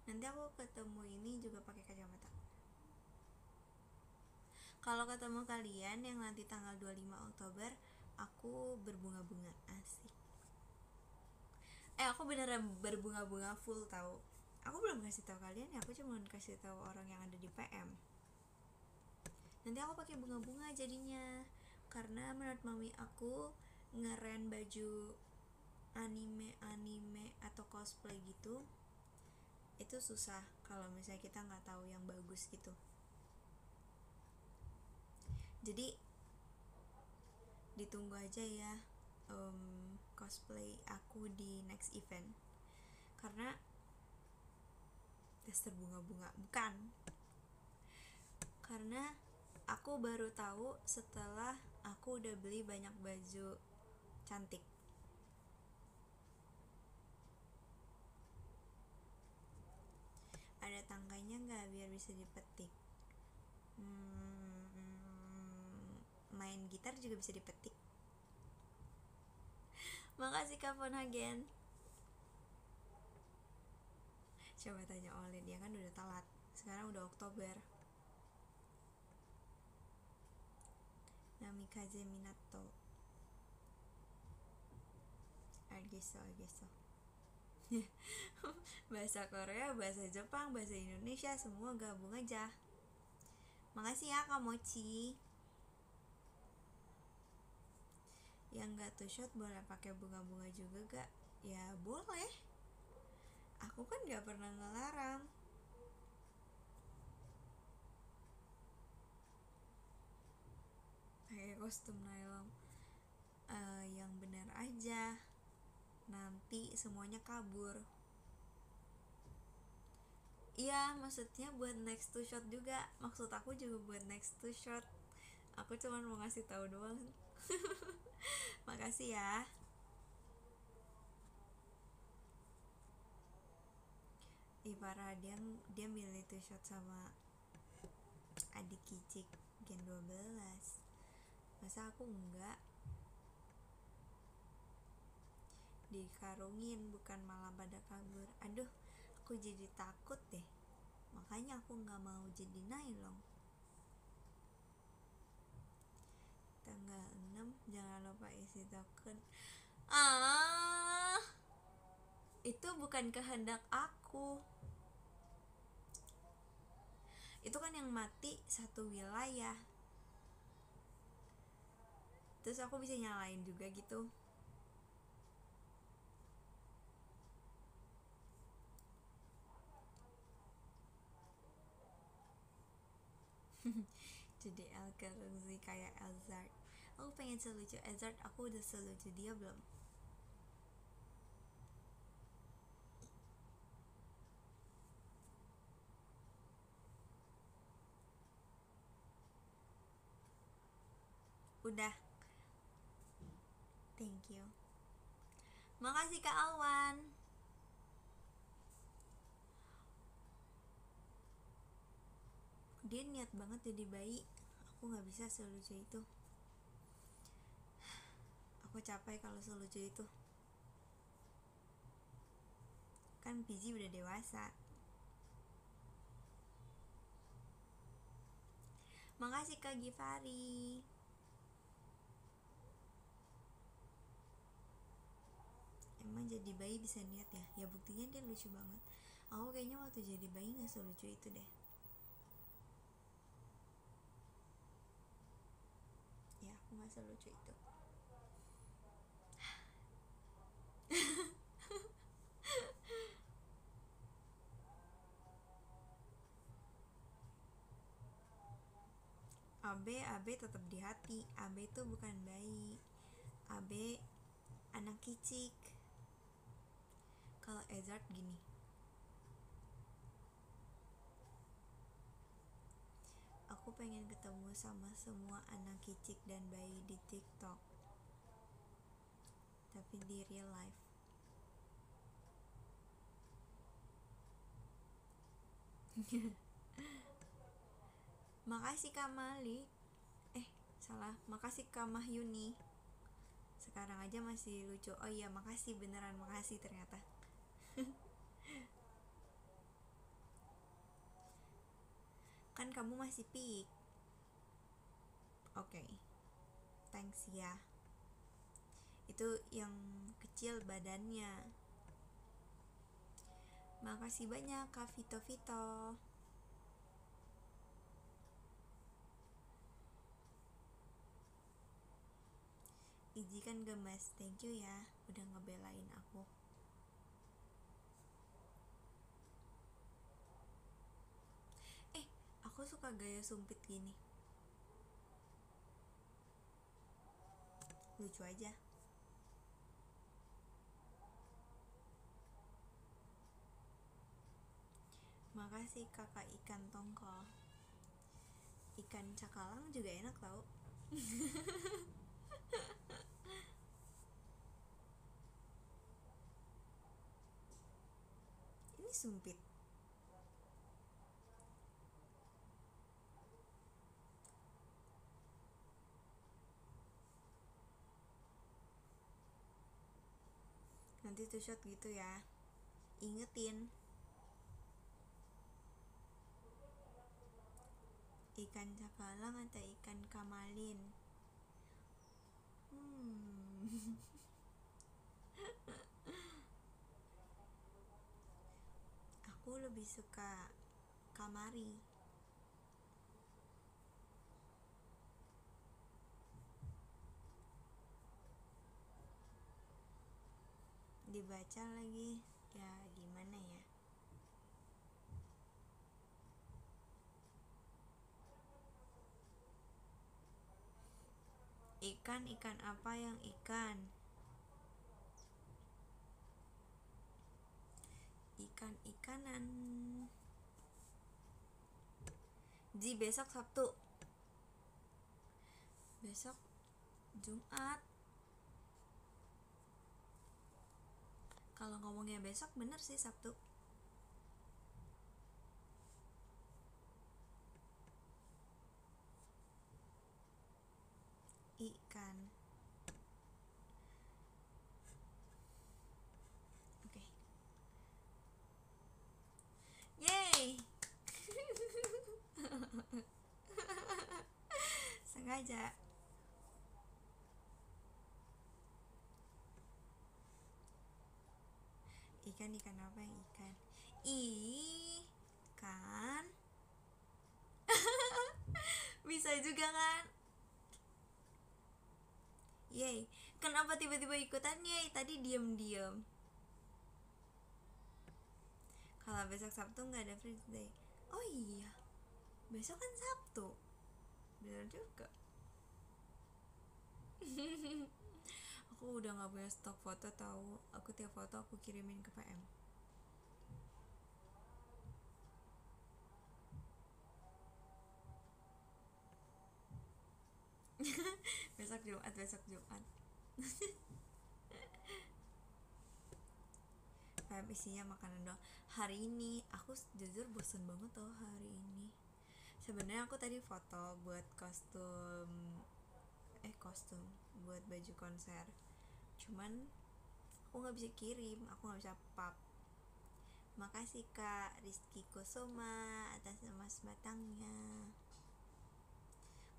Nanti aku ketemu ini juga pakai kacamata. Kalau ketemu kalian yang nanti tanggal 25 Oktober, aku berbunga-bunga asik. Aku beneran berbunga-bunga full tahu. Aku belum kasih tahu kalian ya, aku cuma kasih tahu orang yang ada di PM. Nanti aku pakai bunga-bunga jadinya, karena menurut mami aku ngeren baju anime atau cosplay gitu itu susah kalau misalnya kita nggak tahu yang bagus gitu. Jadi ditunggu aja ya cosplay aku di next event, karena tester bunga-bunga bukan, karena aku baru tahu setelah aku udah beli banyak baju cantik. Ada tangkainya nggak biar bisa dipetik? Main gitar juga bisa dipetik. Makasih Kak Fonhagen. Coba tanya Olin, dia kan udah telat. Sekarang udah Oktober. Namikaze Minato. Argeso. Bahasa Korea, bahasa Jepang, bahasa Indonesia semua gabung aja. Makasih ya Kak Mochi. Yang gak two shot boleh pakai bunga-bunga juga gak? Ya boleh. Aku kan gak pernah ngelarang. Pakai kostum nylon yang benar aja. Nanti semuanya kabur. Iya, maksudnya buat next two shot juga. Maksud aku juga buat next two shot. Aku cuma mau ngasih tahu doang. Makasih ya. Parah, dia milih two shot sama adik kicik Gen 12. Masa aku enggak? Dikarungin bukan malah pada kabur. Aduh, aku jadi takut deh. Makanya aku enggak mau jadi nylon. Tanggal 6 jangan lupa isi token. Itu bukan kehendak aku. Itu kan yang mati satu wilayah. Terus aku bisa nyalain juga gitu. Jadi Elkarzi kayak Elzard. Aku pengen selucu Elzard. Aku udah selucu dia belum? Udah. Thank you. Makasih Kak Alwan. Dia niat banget jadi bayi. Aku gak bisa selucu itu. Aku capek kalau selucu itu. Kan PG udah dewasa. Makasih Kak Givari. Emang jadi bayi bisa niat ya? Ya buktinya dia lucu banget. Aku kayaknya waktu jadi bayi gak selucu itu deh. Ya aku gak selucu itu. AB tetap di hati. AB itu bukan bayi. AB anak kicik. Kalau Ezard gini, aku pengen ketemu sama semua anak kicik dan bayi di TikTok, tapi di real life. Makasih Kak Malik. Salah, makasih Kak Mahyuni. Sekarang aja masih lucu. Oh iya, makasih beneran, makasih ternyata. Kan kamu masih pik. Oke. Thanks ya. Itu yang kecil badannya. Makasih banyak Kak Vito Vito. Iji kan gemes, thank you ya udah ngebelain aku. Aku suka gaya sumpit gini, lucu aja. Makasih kakak ikan tongkol. Ikan cakalang juga enak tau. Ini sumpit. Nanti tuh shot gitu ya. Ingetin. Ikan cakalang atau ikan kamalin? Aku lebih suka kamari. Dibaca lagi, ya gimana ya. Ikan apa yang ikan? Ikan-ikanan. Ji, besok Sabtu. Besok Jumat. Kalau ngomongnya besok bener sih Sabtu. Ikan. Oke. Yeay. Sengaja. Ikan apa yang ikan? Ikan. Bisa juga kan? Yeay. Kenapa tiba-tiba ikutan yeay? Tadi diem-diem. Kalau besok Sabtu nggak ada free day. Oh iya, besok kan Sabtu. Bener juga. Aku udah nggak punya stok foto tahu. Aku tiap foto aku kirimin ke PM. besok Jumat. PM isinya makanan doang. Hari ini aku jujur bosen banget tuh hari ini. Sebenarnya aku tadi foto buat kostum buat baju konser. Cuman aku nggak bisa kirim, aku nggak bisa pap. Makasih Kak Rizky Kusuma atas emas batangnya.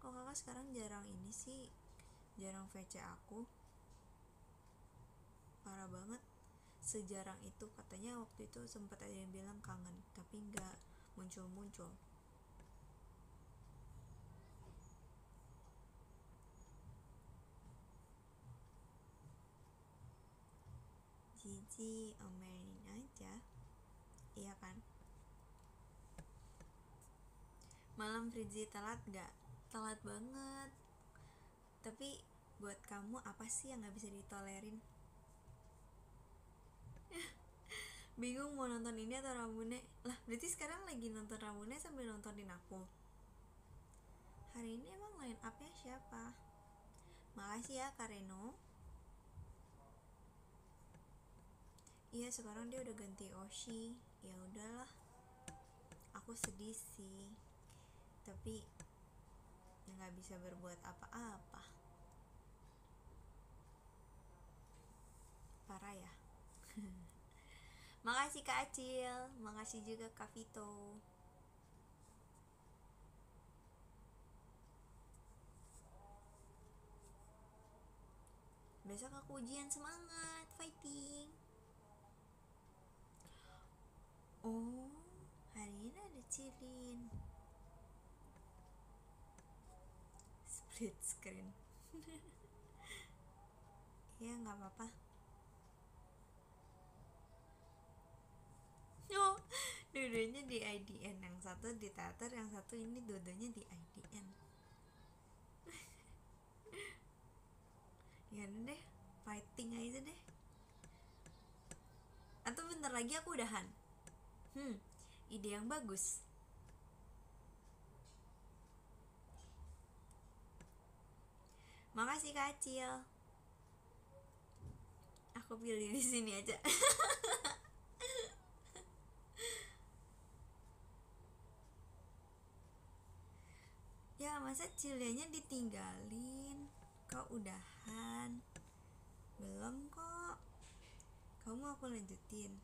Kok kakak sekarang jarang ini sih, jarang VC aku. Parah banget. Sejarang itu katanya waktu itu sempat ada yang bilang kangen, tapi nggak muncul-muncul. Cici omelin aja, iya kan. Malam Fritzi telat gak? Telat banget. Tapi buat kamu apa sih yang gak bisa ditolerin? Bingung mau nonton ini atau Ramune. Lah berarti sekarang lagi nonton Ramune sambil nontonin aku. Hari ini emang line up-nya siapa? Makasih ya Kareno. Iya sekarang dia udah ganti Oshi. Ya udahlah, aku sedih sih, tapi ya nggak bisa berbuat apa-apa. Parah ya. Makasih Kak Acil, makasih juga Kak Vito. Besok aku ujian, semangat, fighting. Oh, hari ini ada Cilin. Split screen. Ya nggak apa-apa. Oh, dua-duanya di IDN, yang satu di teater, yang satu ini dua-duanya di IDN. Ya udah deh, fighting aja deh. Atau bentar lagi aku udahan. Ide yang bagus. Makasih Kak Acil. Aku pilih di sini aja. Ya masa Cilianya ditinggalin? Kau udahan? Belum kok. Kamu mau aku lanjutin?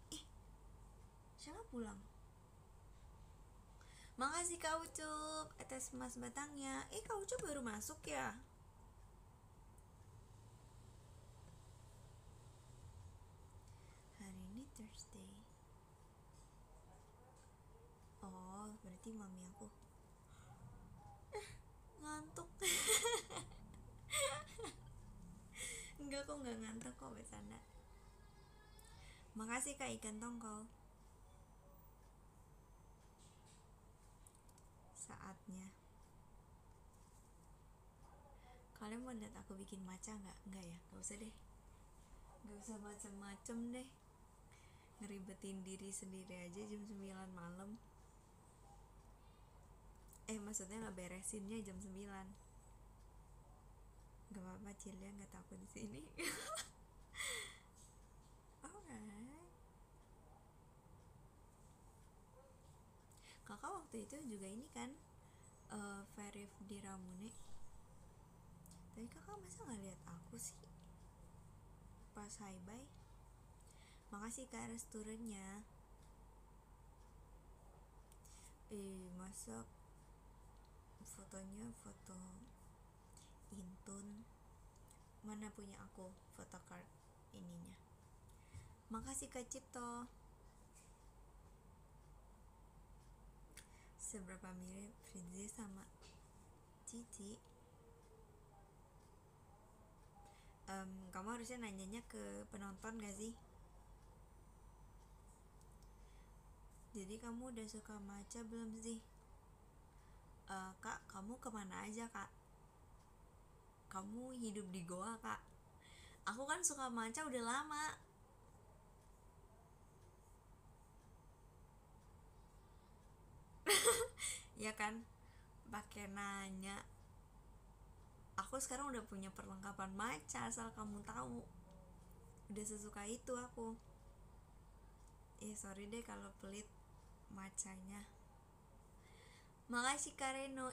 Siapa pulang? Makasih Kak Ucup atas emas batangnya. Kak Ucup baru masuk ya? Hari ini Thursday. Oh, berarti mami aku ngantuk. Enggak kok, nggak ngantuk kok, bercanda. Makasih Kak Ikan Tongkol. Saatnya. Kalian mau lihat aku bikin maca nggak? Nggak ya, nggak usah deh. Nggak usah macem-macem deh. Ngeribetin diri sendiri aja jam 9 malam. Maksudnya ngeberesinnya jam 9. Gak apa-apa, Cilia nggak takut di sini. Alright. Kakak waktu itu juga ini kan, Verif di Ramune. Tapi kakak masa nggak lihat aku sih pas hi bye? Makasih Kak restorannya. Masa fotonya foto Intun. Mana punya aku photocard ininya. Makasih Kak Cipto. Seberapa mirip Fritzi sama Cici? Kamu harusnya nanyanya ke penonton gak sih? Jadi kamu udah suka maca belum sih? Kak, kamu kemana aja kak? Kamu hidup di goa kak? Aku kan suka maca udah lama. Ya kan? Pakai nanya. Aku sekarang udah punya perlengkapan maca, asal kamu tahu. Udah sesuka itu aku. Sorry deh kalau pelit macanya. Makasih Kak Reno.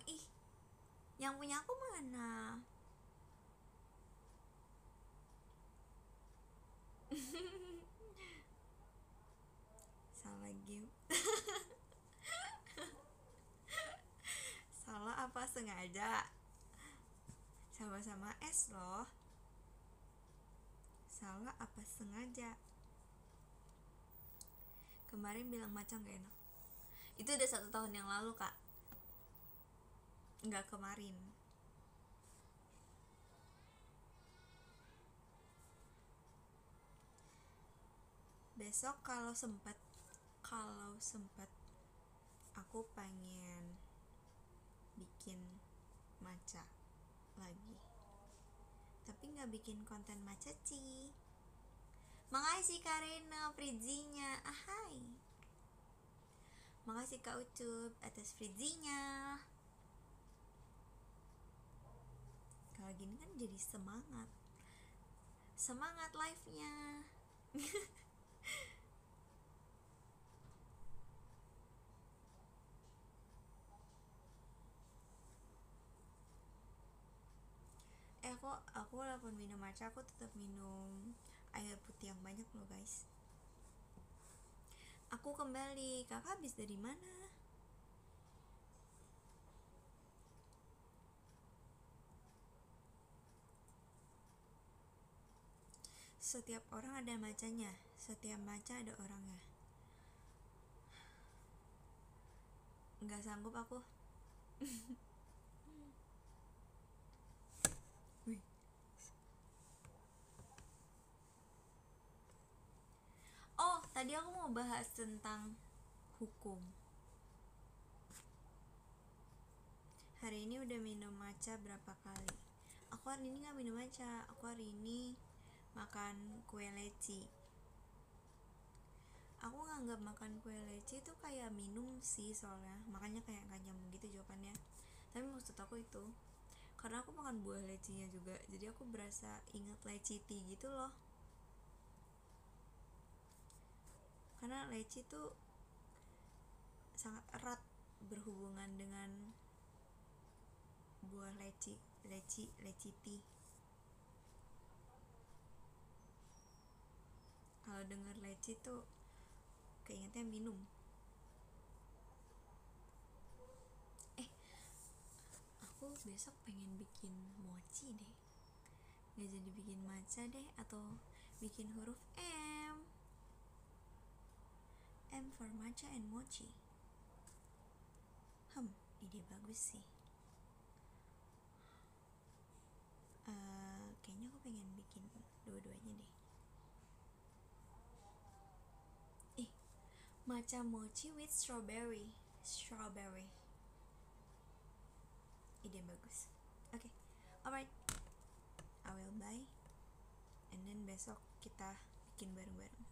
Yang punya aku mana? Salah game. Salah apa sengaja? Sama-sama S loh. Salah apa sengaja? Kemarin bilang maca gak enak. Itu udah 1 tahun yang lalu kak. Nggak kemarin. Besok kalau sempet aku pengen bikin maca lagi, tapi nggak bikin konten maca sih. Makasih Kak Rena Fridzinya. Ahai. Makasih Kak Ucup atas Fridzinya. Kalau gini kan jadi semangat live-nya. aku walaupun minum matcha aku tetap minum air putih yang banyak loh guys. Aku kembali, kakak habis dari mana? Setiap orang ada matchanya, setiap matcha ada orangnya. Nggak sanggup aku. Wih. Oh, tadi aku mau bahas tentang hukum. Hari ini udah minum matcha berapa kali? Aku hari ini nggak minum matcha, aku hari ini makan kue leci. Aku nganggap makan kue leci itu kayak minum sih, soalnya makanya kayak gak nyambung gitu jawabannya. Tapi maksud aku itu karena aku makan buah lecinya juga, jadi aku berasa inget leci tea gitu loh. Karena leci tuh sangat erat berhubungan dengan buah leci tea. Kalau denger leci tuh keingetnya minum. Aku besok pengen bikin mochi deh. Gak jadi bikin matcha deh, atau bikin huruf M. M for matcha and mochi. Ide bagus sih. Kayaknya aku pengen bikin dua-duanya deh. Matcha mochi with strawberry. Ide bagus. Okay, alright. I will buy. And then besok kita bikin bareng-bareng.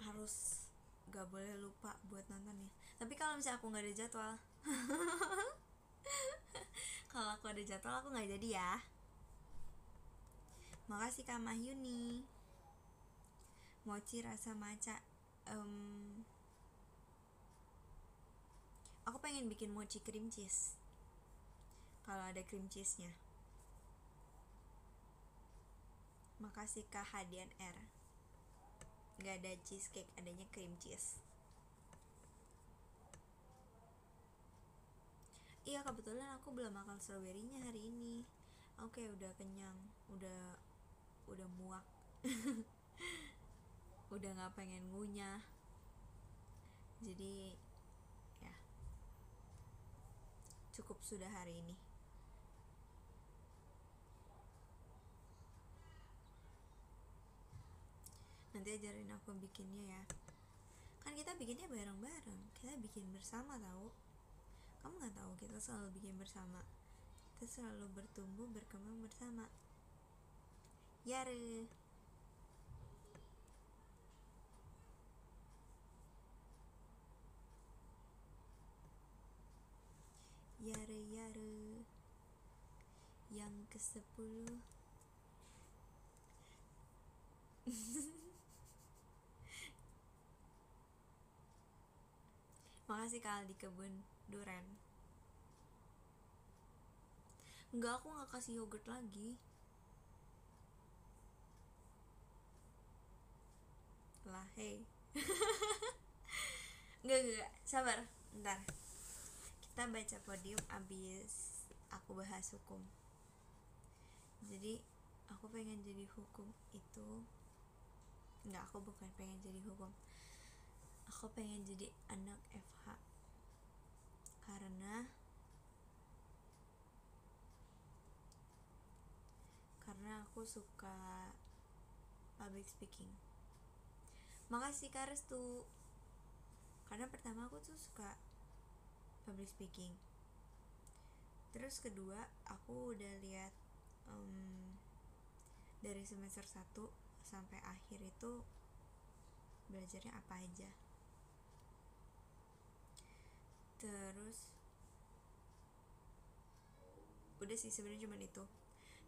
Harus gak boleh lupa buat nonton ya. Tapi kalau misalnya aku gak ada jadwal kalau aku ada jadwal aku gak jadi ya. Makasih Kak Mahyuni. Mochi rasa matcha. Aku pengen bikin mochi cream cheese kalau ada cream cheese nya. Makasih Kak Hadian R. Gak ada cheesecake, adanya cream cheese. Iya, kebetulan aku belum makan strawberry-nya hari ini. Oke, udah kenyang, udah muak. Udah gak pengen ngunyah. Jadi ya cukup sudah hari ini. Nanti ajarin aku bikinnya ya. Kan kita bikinnya bareng-bareng, kita bikin bersama tahu. Kamu nggak tahu, kita selalu bikin bersama, kita selalu bertumbuh berkembang bersama. Yare. Yang ke-10. Makasih Kak di kebun durian. Enggak, aku gak kasih yogurt lagi lah, hey. Enggak, sabar, ntar kita baca podium abis aku bahas hukum. Jadi aku pengen jadi hukum itu, enggak, aku bukan pengen jadi hukum, aku pengen jadi anak FH karena aku suka public speaking. Makasih Kak Restu. Karena pertama aku tuh suka public speaking, terus kedua aku udah lihat dari semester 1 sampai akhir itu belajarnya apa aja. Terus udah sih, sebenarnya cuma itu,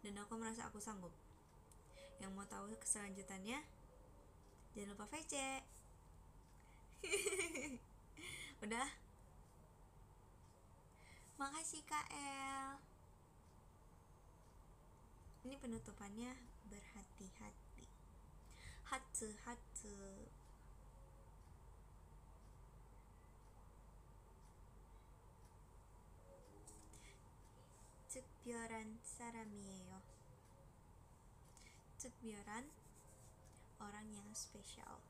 dan aku merasa aku sanggup. Yang mau tahu keselanjutannya jangan lupa VC. Udah. Makasih Kak El. Ini penutupannya berhati-hati. Hatu hatu. 특별한 사람이에요. 특별한 orang yang spesial.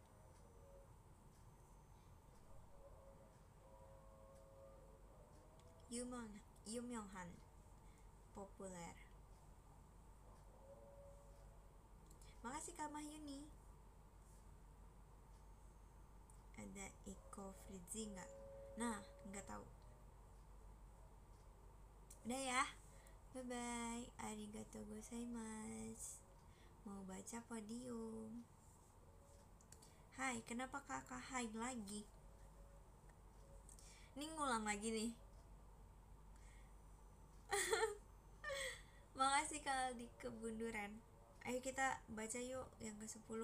유명한 populer. Makasih Kak Mahyuni. Ada Iko Fritzi nggak? Nah, nggak tahu. Udah ya. Bye bye. Arigatou gozaimasu. Mau baca podium. Hai, kenapa kakak hai lagi? Ini ngulang lagi nih. Makasih Kak Aldi Kebunduran. Ayo kita baca yuk yang ke-10.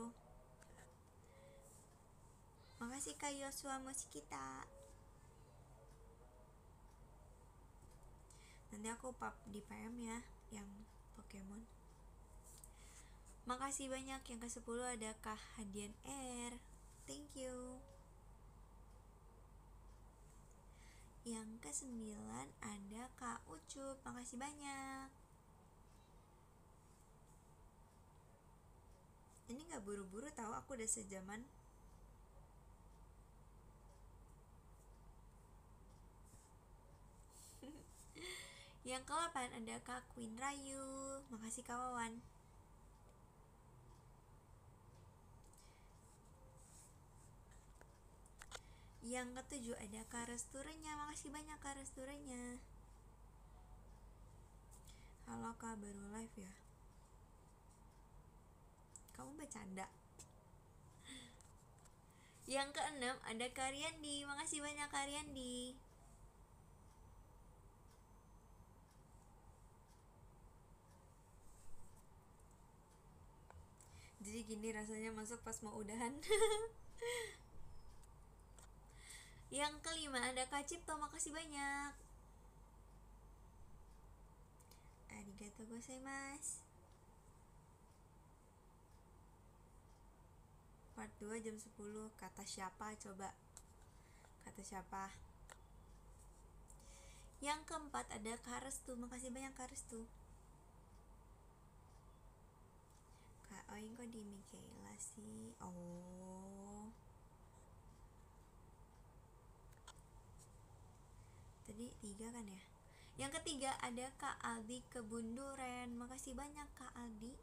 Makasih Kak Yosua Muskita. Nanti aku pap di PM ya yang Pokemon. Makasih banyak. Yang ke-10 ada Kak Hadian R. Thank you. Yang ke-9 ada Kak Ucup. Makasih banyak. Ini gak buru-buru tahu, aku udah sejaman. Yang ke-8 ada Kak Queen Rayu. Makasih Kak Wawan. Yang ke-7 ada Kak Resturenya. Makasih banyak Kak Resturenya. Halo Kak, baru live ya? Kamu bercanda. Yang ke-6 ada Kak Riyandi. Makasih banyak Kak Riyandi. Jadi gini rasanya masuk pas mau udahan. Yang ke-5 ada Kak Cipto. Makasih banyak. Arigatou gozaimasu. Part 2 jam 10. Kata siapa coba? Kata siapa? Yang ke-4 ada Kak Restu. Makasih banyak Kak Restu. Kak Oing kok di Mikaela sih? Oh, tadi 3 kan ya? Yang ketiga ada Kak Aldi Kebunduran. Makasih banyak Kak Aldi.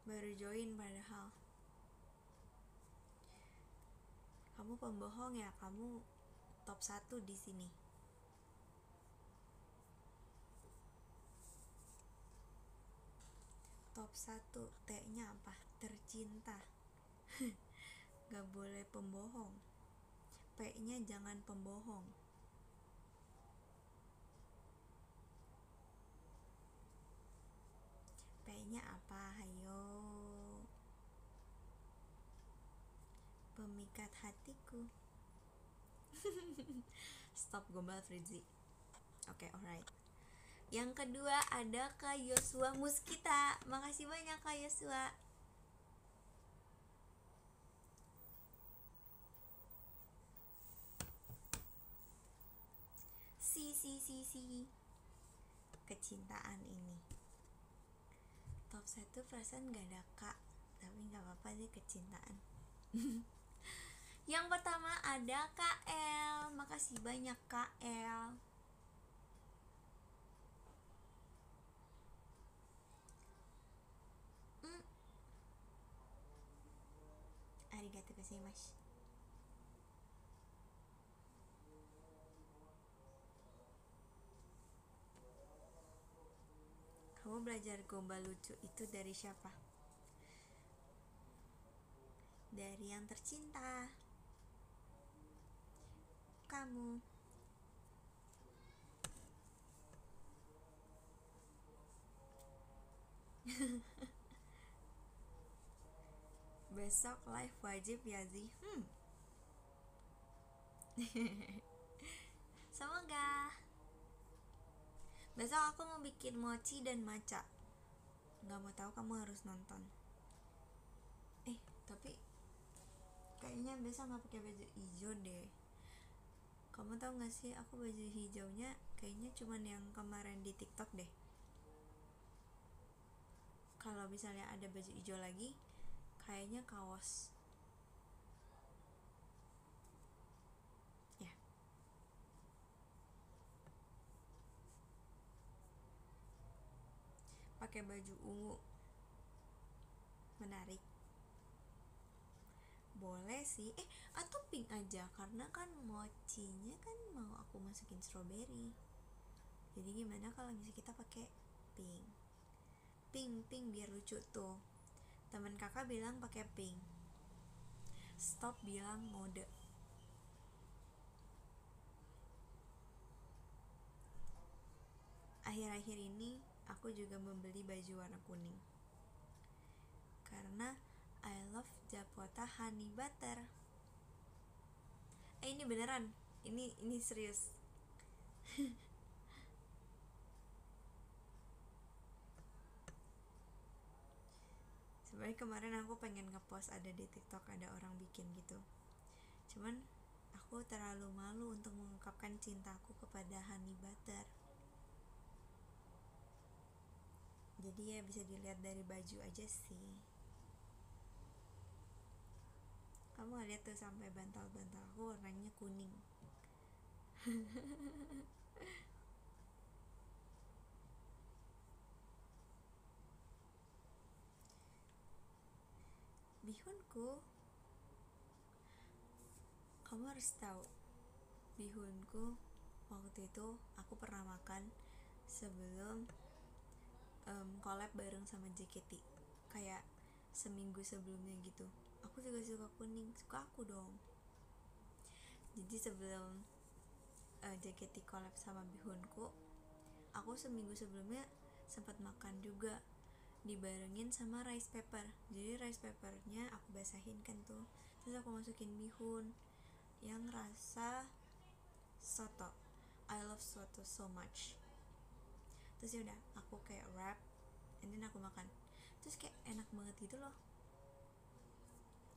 Baru join padahal. Kamu pembohong ya? Kamu top 1 di sini. Top 1 T-nya apa? Tercinta. Gak boleh pembohong. P-nya jangan pembohong. P-nya apa? Hayo. Pemikat hatiku. Stop gombal Fritzi. Oke, alright. Yang kedua ada Kak Yosua Muskita. Makasih banyak Kak Yosua. Si kecintaan ini. Top 1 perasaan gak ada Kak, tapi gak apa-apa deh, kecintaan. Yang pertama ada Kak El. Makasih banyak Kak El. Arigatou gozaimasu. Kamu belajar gombal lucu itu dari siapa? Dari yang tercinta, kamu. Besok live wajib ya Zi. Semoga. Besok aku mau bikin mochi dan matcha. Nggak mau tahu, kamu harus nonton. Tapi kayaknya besok nggak pakai baju hijau deh. Kamu tahu nggak sih, aku baju hijaunya kayaknya cuman yang kemarin di TikTok deh. Kalau misalnya ada baju hijau lagi, kayaknya kaos. Ya, pakai baju ungu. Menarik. Boleh sih. Atau pink aja, karena kan mochinya kan mau aku masukin strawberry. Jadi gimana kalau misalnya kita pakai pink? Pink biar lucu tuh. Teman kakak bilang pakai pink. Stop bilang mode. Akhir-akhir ini aku juga membeli baju warna kuning. Karena I love Japota honey butter. Ini beneran. Ini serius. Sebenarnya kemarin aku pengen ngepost ada di TikTok, ada orang bikin gitu. Cuman aku terlalu malu untuk mengungkapkan cintaku kepada honey butter. Jadi ya bisa dilihat dari baju aja sih. Kamu lihat tuh, sampai bantal-bantal aku warnanya kuning. Bihunku, kamu harus tahu, bihunku waktu itu aku pernah makan sebelum collab bareng sama JKT, kayak seminggu sebelumnya gitu. Aku juga suka kuning, suka aku dong. Jadi sebelum JKT collab sama bihunku, aku seminggu sebelumnya sempat makan juga, dibarengin sama rice paper. Jadi rice papernya aku basahin kan tuh, terus aku masukin bihun yang rasa soto. I love soto so much. Terus ya udah, aku kayak wrap and then aku makan. Terus kayak enak banget gitu loh.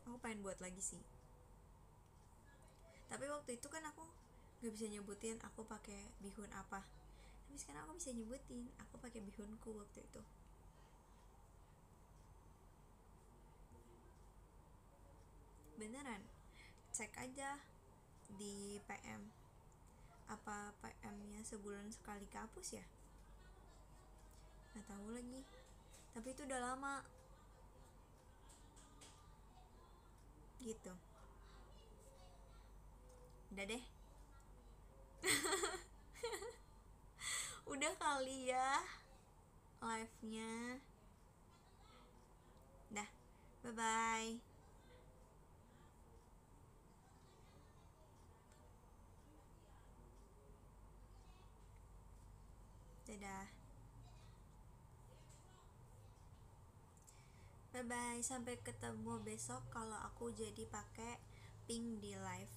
Aku pengen buat lagi sih. Tapi waktu itu kan aku gak bisa nyebutin aku pakai bihun apa. Tapi sekarang aku bisa nyebutin aku pakai bihunku waktu itu. Beneran, cek aja di PM. Apa PM-nya sebulan sekali kehapus ya? Nggak tahu lagi. Tapi itu udah lama. Gitu. Udah deh. Udah kali ya live-nya. Dah. Bye-bye. Dadah. Bye bye, sampai ketemu besok kalau aku jadi pakai pink di live.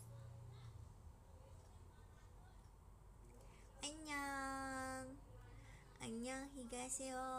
Annyeong. Annyeong higaseyo.